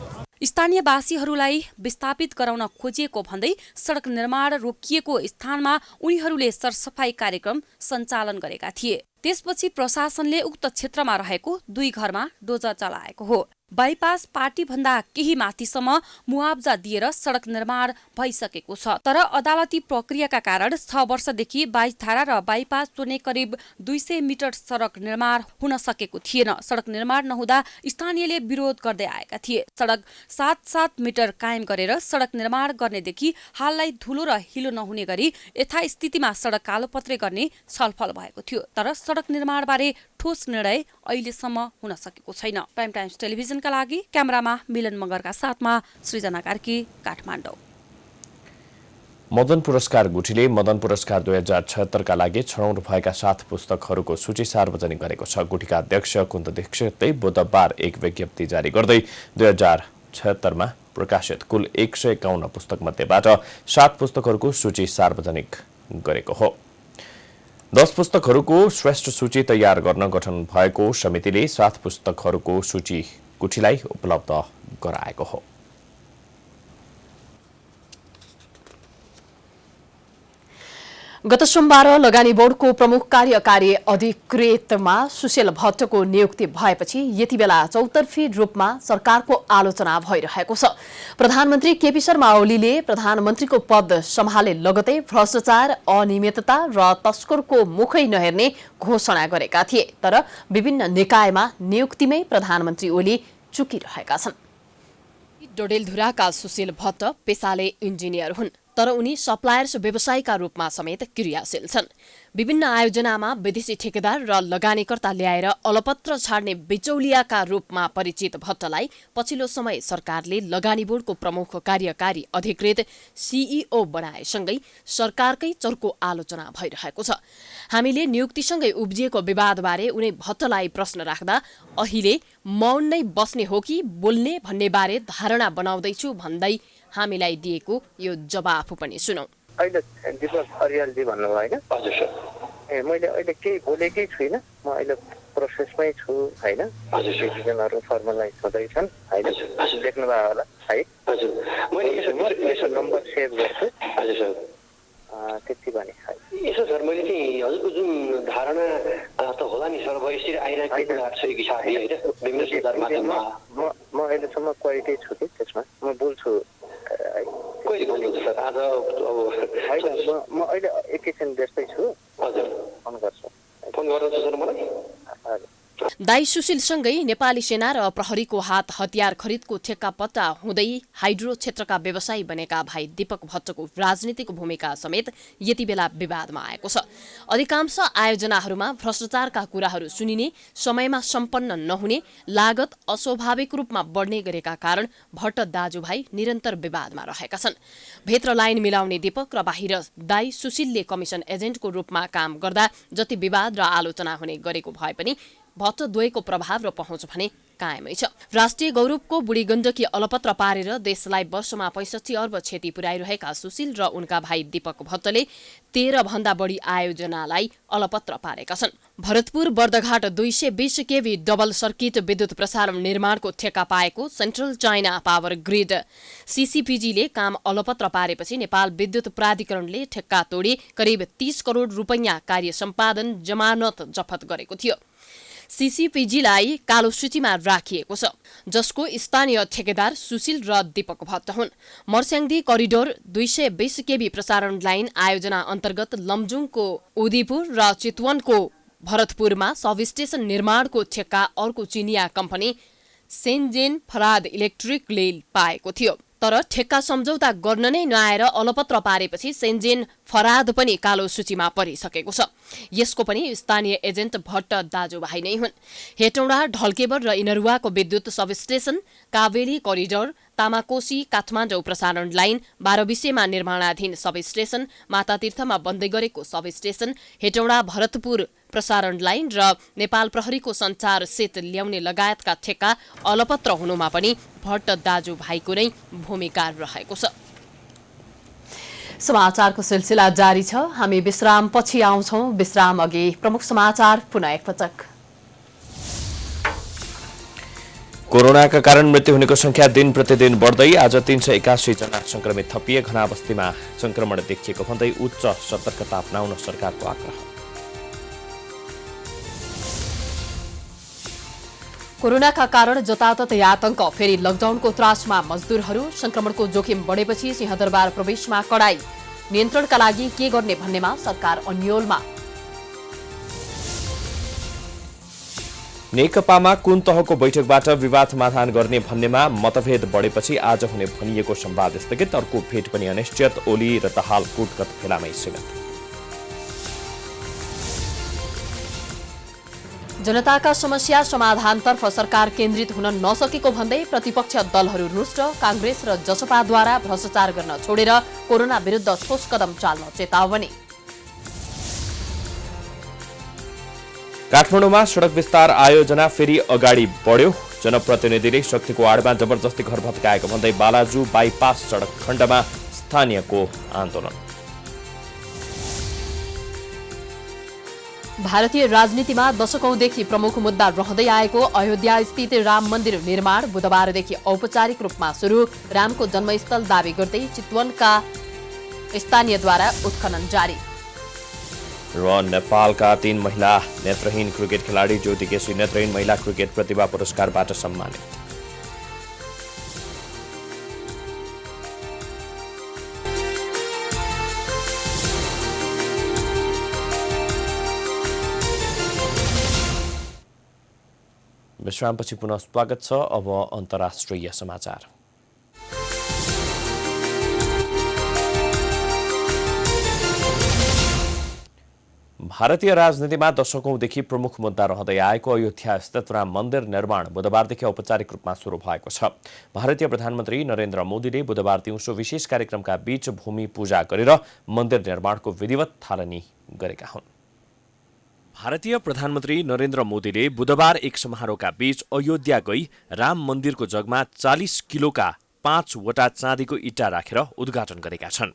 स्थानीयवासीहरूलाई विस्थापित गराउन खोजिएको भन्दै सडक निर्माण रोकिएको स्थानमा उनीहरूले सरसफाई कार्यक्रम सञ्चालन गरेका थिए। त्यसपछि प्रशासनले उक्त क्षेत्रमा रहेको 2 घरमा डोजर चलाएको हो। बाइपास पार्टीभन्दा केही माथिसम्म मुआब्जा दिएर सडक निर्माण भइसकेको छ। तर अदालती प्रक्रियाका कारण 6 वर्षदेखि 22 धारा र बाइपास जोड्ने करिब 200 मिटर सडक निर्माण हुन सकेको थिएन। सडक निर्माण नहुँदा स्थानीयले विरोध गर्दै आएका थिए। सडक 7-7 मिटर कायम गरेर सडक निर्माण गर्नेदेखि हाललाई धुलो र हिलो नहुने गरी यथास्थितिमा सडक कालोपत्रे गर्ने छलफल भएको थियो। तर सडक निर्माणबारे ठोस निर्णय अहिलेसम्म हुन सकेको छैन। प्राइम टाइम्स टेलिभिजनका लागि क्यामेरामा मिलन मगरका साथमा सृजना कार्की, काठमाडौँ। मदन पुरस्कार गुठीले मदन पुरस्कार 2076 का लागि छनौट भएका 7 पुस्तकहरूको सूची सार्वजनिक गरेको छ। गुठीका अध्यक्ष कुन्द दीक्षितले बुधबार एक विज्ञप्ति जारी गर्दै 2076 मा प्रकाशित कुल 151 पुस्तक मध्येबाट 7 पुस्तकहरूको सूची सार्वजनिक गरेको हो। 10 पुस्तकहरूको श्रेष्ठ सूची तयार गर्न गठन भएको समितिले 7 पुस्तकहरूको सूची गुठीलाई उपलब्ध गराएको हो। गत सोमबार लगानी बोर्डको प्रमुख कार्यकारी अधिकृतमा सुशील भट्टको नियुक्ति भएपछि यति बेला चौतर्फी रूपमा सरकारको आलोचना भइरहेको छ। प्रधानमन्त्री केपी शर्मा ओलीले प्रधानमन्त्रीको पद सम्हाले लगतै भ्रष्टाचार, अनियमितता र तस्करको मुखै नहेर्ने घोषणा गरेका थिए। तर विभिन्न निकायमा नियुक्तिमै प्रधानमन्त्री ओली चुकिरहेका छन्। डडेलधुराका सुशील भट्ट पेसाले इन्जिनियर हुन्, तर उनी सप्लायर्स व्यवसायका रूपमा समेत क्रियाशील छन्। विभिन्न आयोजनामा विदेशी ठेकेदार र लगानीकर्ता ल्याएर अलपत्र छाड्ने बिचौलियाका रूपमा परिचित भट्टलाई पछिल्लो समय सरकारले लगानी बोर्डको प्रमुख कार्यकारी अधिकृत सीईओ बनाएसँगै सरकारकै चर्को आलोचना भइरहेको छ। हामीले नियुक्तिसँगै उब्जिएको विवादबारे उनी भट्टलाई प्रश्न राख्दा अहिले मौन नै बस्ने हो कि बोल्ने भन्ने बारे धारणा बनाउँदैछु भन्दै हामीलाई दिएको यो जवाफ पनि सुनौ। अहिले दिपक अरियालजी भन्नुभयो होइन? हजुर सर। मैले अहिले केही बोलेकै छुइनँ, म अहिले प्रोसेसमै छु होइन। डिसिजनहरू फर्मलाइज हुँदैछन् होइन, देख्नुभयो होला है। हजुर, मैले यसो नम्बर सेभ गर्छु। हजुर सर, त्यति भने यसो सर, मैले चाहिँ हजुरको जुन धारणा त होला नि सर, अब यसरी आइरहेको कुराहरू छ कि साथी होइन, विभिन्न सञ्चार माध्यममा म अहिलेसम्म क्वालिटी छु कि त्यसमा म बोल्छु। कहिले बोल्नुहुन्छ सर? आज अब म अहिले एकैछिन व्यस्तै छु। हजुर, फोन गर्छु। फोन गर्नुहुन्छ सर मलाई? हजुर, दाई सुशीलसँगै नेपाली सेना र प्रहरीको हात हतियार खरिदको ठेक्कापट्टा हुँदै हाइड्रो क्षेत्रका व्यवसायी बनेका भाइ दीपक भट्टको राजनीतिक भूमिका समेत यति बेला विवादमा आएको छ। अधिकांश आयोजनाहरूमा भ्रष्टाचारका कुराहरू सुनिने, समयमा सम्पन्न नहुने, लागत अस्वाभाविक रूपमा बढ्ने गरेका कारण भट्ट दाजुभाइ निरन्तर विवादमा रहेका छन्। भित्र लाइन मिलाउने दीपक र बाहिर दाई सुशीलले कमिसन एजेन्टको रूपमा काम गर्दा जति विवाद र आलोचना हुने गरेको भए पनि भट्ट द्वयको प्रभाव र पहुँच भने कायमै छ। राष्ट्रिय गौरवको बुढी गण्डकी अलपत्र पारेर देशलाई वर्षमा 65 अर्ब क्षति पुर्याइरहेका सुशील र उनका भाइ दीपक भट्टले 13 भन्दा बढी आयोजनालाई अलपत्र पारेका छन्। भरतपुर बर्दघाट 220 केभी डबल सर्किट विद्युत प्रसारण निर्माणको ठेक्का पाएको सेन्ट्रल चाइना पावर ग्रिड सीसीपीजीले काम अलपत्र पारेपछि नेपाल विद्युत प्राधिकरणले ठेक्का तोडी करिब 30 करोड रुपैयाँ कार्य सम्पादन जमानत जफत गरेको थियो। सीसीपीजीलाई कालो सूचीमा राखिएको छ, जसको स्थानीय ठेकेदार सुशील र दीपक भट्ट हुन्। मर्स्याङ्दी करिडोर 220 केभी प्रसारण लाइन आयोजना अन्तर्गत लमजुङको उदयपुर र चितवनको भरतपुरमा सबस्टेशन निर्माणको ठेक्का अर्को चिनिया कम्पनी सेन्जेन फराद इलेक्ट्रिकले पाएको थियो। तर ठेक्का सम्झौता गर्न नै नआएर अलपत्र पारेपछि सेन्जेन फराद पनि कालो सूचीमा परिसकेको छ। यसको पनि स्थानीय एजेन्ट भट्ट दाजुभाइ नै हुन्। हेटौँडा, ढल्केबर र इनरुवाको विद्युत सबस्टेशन, कावेरी करिडोर, तामाकोशी काठमाडौँ प्रसारण लाइन, 12 निर्माणाधीन सबस्टेशन, मातातीर्थमा बन्दै गरेको सबस्टेशन, हेटौँडा भरतपुर प्रसारण लाइन र नेपाल प्रहरीको सञ्चार सेट ल्याउने लगायतका ठेक्का अलपत्र हुनुमा पनि भट्ट दाजुभाइको नै भूमिका रहेको छ। समाचारको सिलसिला जारी छ। हामी विश्राम पछि आउँछौं। विश्राम अघि प्रमुख समाचार पुनः एकपटक। कोरोनाका कारण मृत्यु हुनेको संख्या दिन प्रतिदिन बढ्दै आज 381 जना संक्रमित थपिए। घना बस्तीमा संक्रमण देखिएको भन्दै उच्च सतर्कता अपनाउन सरकारको आग्रह। कोरोनाका कारण जताततै आतंक, फेरि लकडाउनको त्रासमा मजदुरहरू। संक्रमणको जोखिम बढेपछि सिंहदरबार प्रवेशमा कडाई। नियन्त्रणका लागि के गर्ने भन्नेमा सरकार अन्योलमा। नेकपामा कुन तहको बैठकबाट विवाद समाधान गर्ने भन्नेमा मतभेद बढेपछि आज हुने भनिएको संवाद स्थगित। अर्को भेट पनि अनिश्चित। ओली र दाहाल कुटगत भेलामै सीमित। जनताका समस्या समाधानतर्फ सरकार केन्द्रित हुन नसकेको भन्दै प्रतिपक्ष दलहरू रुष्ट। कांग्रेस र जसपाद्वारा भ्रष्टाचार गर्न छोडेर कोरोना विरुद्ध ठोस कदम चाल्न चेतावनी। काठमाडौँमा सडक विस्तार आयोजना फेरि अगाडि बढ्यो। जनप्रतिनिधिले शक्तिको आडमा जबरजस्ती घर भत्काएको भन्दै बालाजु बाइपास सडक खण्डमा स्थानीयको आन्दोलन। भारतीय राजनीतिमा दशकौंदेखि प्रमुख मुद्दा रहँदै आएको अयोध्या स्थित राम मन्दिर निर्माण बुधबारदेखि औपचारिक रूपमा सुरु। रामको जन्मस्थल दावी गर्दै चितवनका स्थानीयद्वारा उत्खनन जारी। र नेपालका 3 महिला नेत्रहीन क्रिकेट खेलाडी ज्योति केसी नेत्रहीन महिला क्रिकेट प्रतिभा पुरस्कारबाट सम्मानित। विश्रामपछि पुनः स्वागत छ। अब अन्तर्राष्ट्रिय समाचार। भारतीय राजनीतिमा दशकौंदेखि प्रमुख मुद्दा रहँदै आएको अयोध्या स्थित राम मन्दिर निर्माण बुधबारदेखि औपचारिक रूपमा सुरु भएको छ। भारतीय प्रधानमन्त्री नरेन्द्र मोदीले बुधबार दिउँसो विशेष कार्यक्रमका बीच भूमि पूजा गरेर मन्दिर निर्माणको विधिवत थालनी गरेका हुन्। भारतीय प्रधानमन्त्री नरेन्द्र मोदीले बुधबार एक समारोहका बीच अयोध्या गई राम मन्दिरको जगमा 40 किलोका 5 वटा चाँदीको इँटा राखेर उद्घाटन गरेका छन्।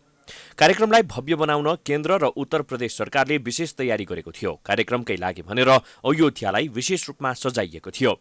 कार्यक्रमलाई भव्य बनाउन केन्द्र र उत्तर प्रदेश सरकारले विशेष तयारी गरेको थियो। कार्यक्रमकै लागि भनेर अयोध्यालाई विशेष रूपमा सजाइएको थियो।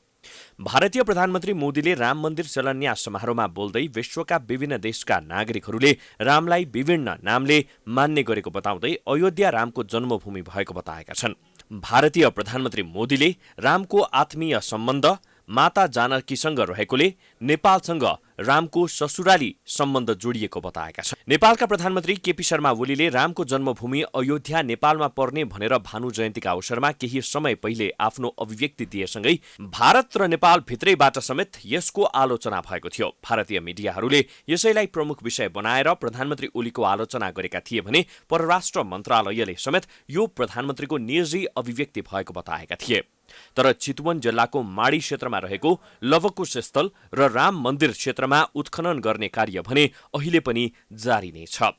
भारतीय प्रधानमन्त्री मोदीले राम मन्दिर शिलान्यास समारोहमा बोल्दै विश्वका विभिन्न देशका नागरिकहरूले रामलाई विभिन्न नामले मान्ने गरेको बताउँदै अयोध्या रामको जन्मभूमि भएको बताएका छन्। भारतीय प्रधानमन्त्री मोदीले रामको आत्मीय सम्बन्ध, माता जानकीसँग रहेकोले नेपालसँग रामको ससुराली सम्बन्ध जोडिएको बताएका छन्। नेपालका प्रधानमन्त्री केपी शर्मा ओलीले रामको जन्मभूमि अयोध्या नेपालमा पर्ने भनेर भानु जयन्तीका अवसरमा केही समय पहिले आफ्नो अभिव्यक्ति दिएसँगै भारत र नेपाल भित्रैबाट समेत यसको आलोचना भएको थियो। भारतीय मिडियाहरूले यसैलाई प्रमुख विषय बनाएर प्रधानमन्त्री ओलीको आलोचना गरेका थिए भने परराष्ट्र मन्त्रालयले समेत यो प्रधानमन्त्रीको निजी अभिव्यक्ति भएको बताएका थिए। तर चितवन जिल्लाको माडी क्षेत्रमा रहेको लवकुश स्थल र राम मन्दिर क्षेत्रमा उत्खनन गर्ने कार्य भने अहिले पनि जारी नै छ।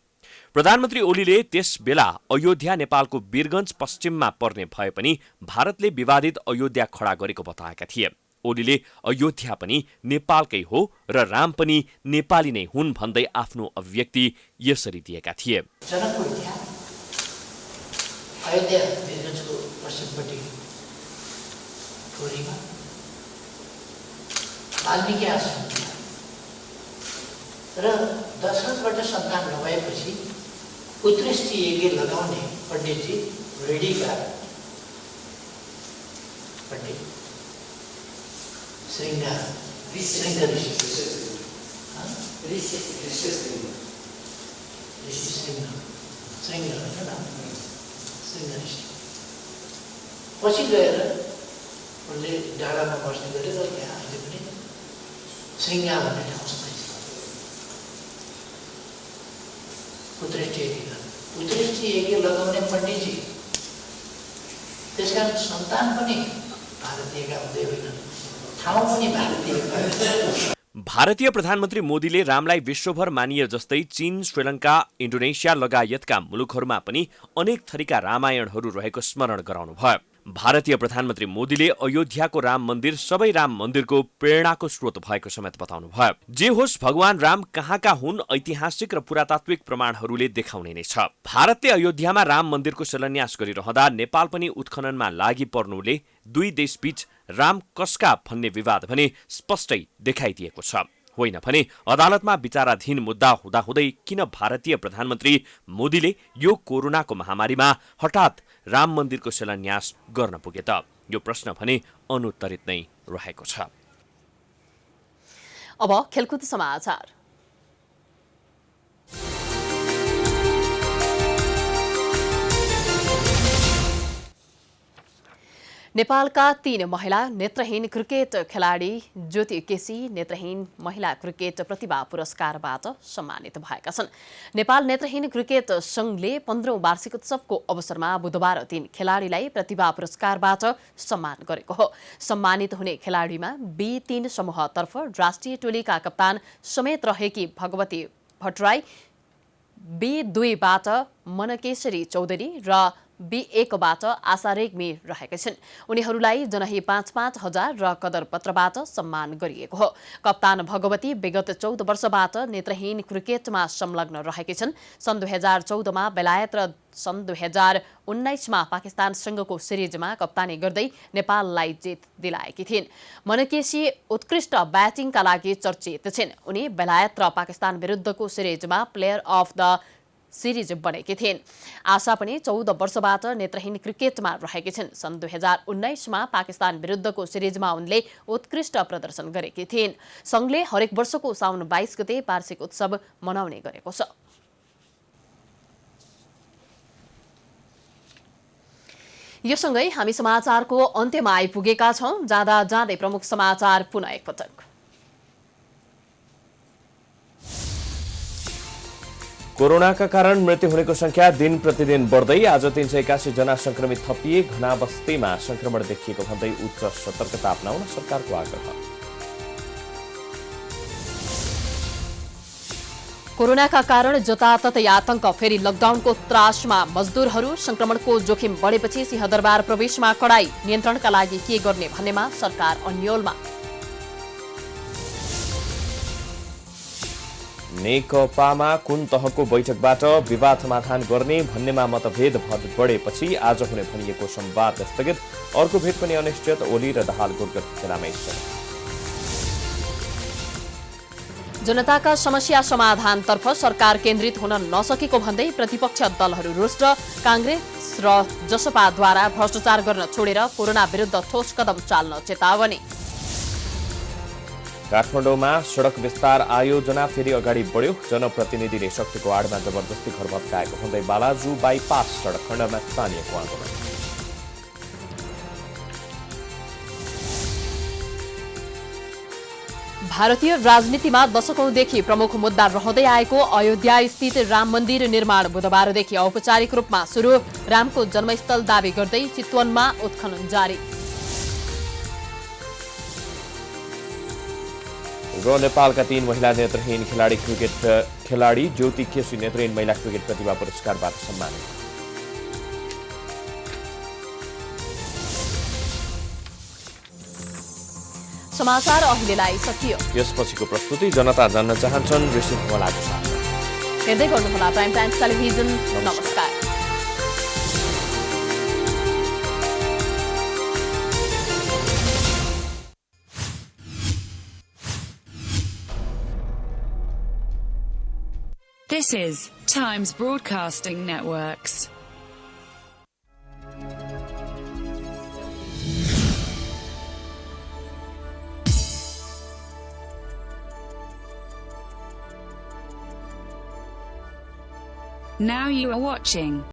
प्रधानमन्त्री ओलीले त्यस बेला अयोध्या नेपालको वीरगञ्ज पश्चिममा पर्ने भए पनि भारतले विवादित अयोध्या खडा गरेको बताएका थिए। ओलीले अयोध्या पनि नेपालकै हो र राम पनि नेपाली नै हुन् भन्दै आफ्नो अभिव्यक्ति यसरी दिएका थिए। वाल्मीकि आश्रम र दशरथबाट सन्तान नभएपछि उत्कृष्ट यज्ञ लगाउने पण्डितजी रेडीका पण्डित श्रृंगार पछि गएर उनले डाँडामा बस्ने गरे र यहाँ अहिले पनि श्रृङ्गा भन्ने ठाउँमा उत्कृष्ट यज्ञ लगाउने पण्डितजी त्यसकारण सन्तान पनि भारतीयका हुँदै होइनन्, ठाउँ पनि भारतीय। भारतीय प्रधानमन्त्री मोदीले रामलाई विश्वभर मानिए जस्तै चीन, श्रीलङ्का, इन्डोनेसिया लगायतका मुलुकहरूमा पनि अनेक थरीका रामायणहरू रहेको स्मरण गराउनुभयो। भारतीय प्रधानमन्त्री मोदीले अयोध्याको राम मन्दिर सबै राम मन्दिरको प्रेरणाको स्रोत भएको समेत बताउनुभयो। जे होस्, भगवान राम कहाँका हुन् ऐतिहासिक र पुरातात्विक प्रमाणहरूले देखाउने नै छ। भारतले अयोध्यामा राम मन्दिरको शिलान्यास गरिरहँदा नेपाल पनि उत्खननमा लागि पर्नुले दुई देशबीच राम कसका भन्ने विवाद भने स्पष्टै देखाइदिएको छ। होइन भने अदालतमा विचाराधीन मुद्दा हुँदाहुँदै किन भारतीय प्रधानमन्त्री मोदीले यो कोरोनाको महामारीमा हठात राम मन्दिरको शिलान्यास गर्न पुगे त? यो प्रश्न भने अनुत्तरित नै रहेको छ। अब खेलकुद समाचार। नेपालका 3 महिला नेत्रहीन क्रिकेट खेलाडी ज्योति केसी नेत्रहीन महिला क्रिकेट प्रतिभा पुरस्कारबाट सम्मानित भएका छन्। नेपाल नेत्रहीन क्रिकेट संघले 15औं वार्षिक उत्सवको अवसरमा बुधबार 3 खेलाडीलाई प्रतिभा पुरस्कारबाट सम्मान गरेको हो। सम्मानित हुने खेलाडीमा B3 समूहतर्फ राष्ट्रिय टोलीका कप्तान समेत रहेकी भगवती भट्टराई, B2बाट मनकेशरी चौधरी र B1बाट आशा रेग्मी रहेका छन्। उनीहरूलाई जनही 5-5 हजार र कदर पत्रबाट सम्मान गरिएको हो। कप्तान भगवती विगत 14 वर्षबाट नेत्रहीन क्रिकेटमा संलग्न रहेकी छन्। सन् 2014 मा बेलायत र सन् 2019 मा पाकिस्तानसँगको सिरिजमा कप्तानी गर्दै नेपाललाई जित दिलाएकी थिइन्। मनकेशी उत्कृष्ट ब्याटिङका लागि चर्चित छिन्। उनी बेलायत र पाकिस्तान विरुद्धको सिरिजमा प्लेयर अफ द सिरिज बनेकी थिइन्। आशा पनि 14 वर्षबाट नेत्रहीन क्रिकेटमा रहेकी छिन्। सन् 2019 मा पाकिस्तान विरुद्धको सिरिजमा उनले उत्कृष्ट प्रदर्शन गरेकी थिइन्। संघले हरेक वर्षको साउन 22 गते वार्षिक उत्सव मनाउने गरेको छ। यो सँगै हामी समाचारको अन्त्यमा आइपुगेका छौं। जाँदा जाँदै प्रमुख समाचार पुनः एकपटक। कोरोनाका कारण मृत्यु हुनेको संख्या दिन प्रतिदिन बढ्दै आज 381 जना संक्रमित थपिए। घना बस्तीमा संक्रमण देखिएको भन्दै उच्च सतर्कता अपनाउन सरकारको आग्रह। कोरोनाका कारण जताततै आतंक, फेरि लकडाउनको त्रासमा मजदुरहरू। संक्रमणको जोखिम बढेपछि सिंहदरबार प्रवेशमा कडाई, नियन्त्रणका लागि के गर्ने भन्नेमा सरकार अन्योलमा। नेकपामा कुन तहको बैठकबाट विवाद समाधान गर्ने भन्नेमा मतभेद बढेपछि आज हुने भनिएको संवाद स्थगित। अर्को भेट पनि अनिश्चित। ओली र दाहाल गुर्गत खेलामै। जनताका समस्या समाधानतर्फ सरकार केन्द्रित हुन नसकेको भन्दै प्रतिपक्ष दलहरू रुष्ट। कांग्रेस र जसपाद्वारा भ्रष्टाचार गर्न छोडेर कोरोना विरुद्ध ठोस कदम चाल्न चेतावनी। काठमाडौँमा सडक विस्तार आयोजना फेरि अगाडि बढ्यो। जनप्रतिनिधिले शक्तिको आडमा जबरजस्ती घर भत्काएको हुँदै बालाजु बाइपास सडक खण्डमा स्थानीयको आन्दोलन। भारतीय राजनीतिमा दशकौंदेखि प्रमुख मुद्दा रहँदै आएको अयोध्या स्थित राम मन्दिर निर्माण बुधबारदेखि औपचारिक रूपमा सुरु। रामको जन्मस्थल दावी गर्दै चितवनमा उत्खनन जारी। र नेपालका 3 महिला नेत्रहीन क्रिकेट खेलाडी ज्योति केसी नेत्रहीन महिला क्रिकेट प्रतिभा पुरस्कारबाट सम्मानित। समाचार अहिलेलाई सकियो। यसपछिको प्रस्तुति जनता जान्न चाहन्छन् ऋषि धमलाको साथ। हेर्दै गर्नुहोला प्राइम टाइम्स टेलिभिजन। नमस्कार। This is Times Broadcasting Networks. Now you are watching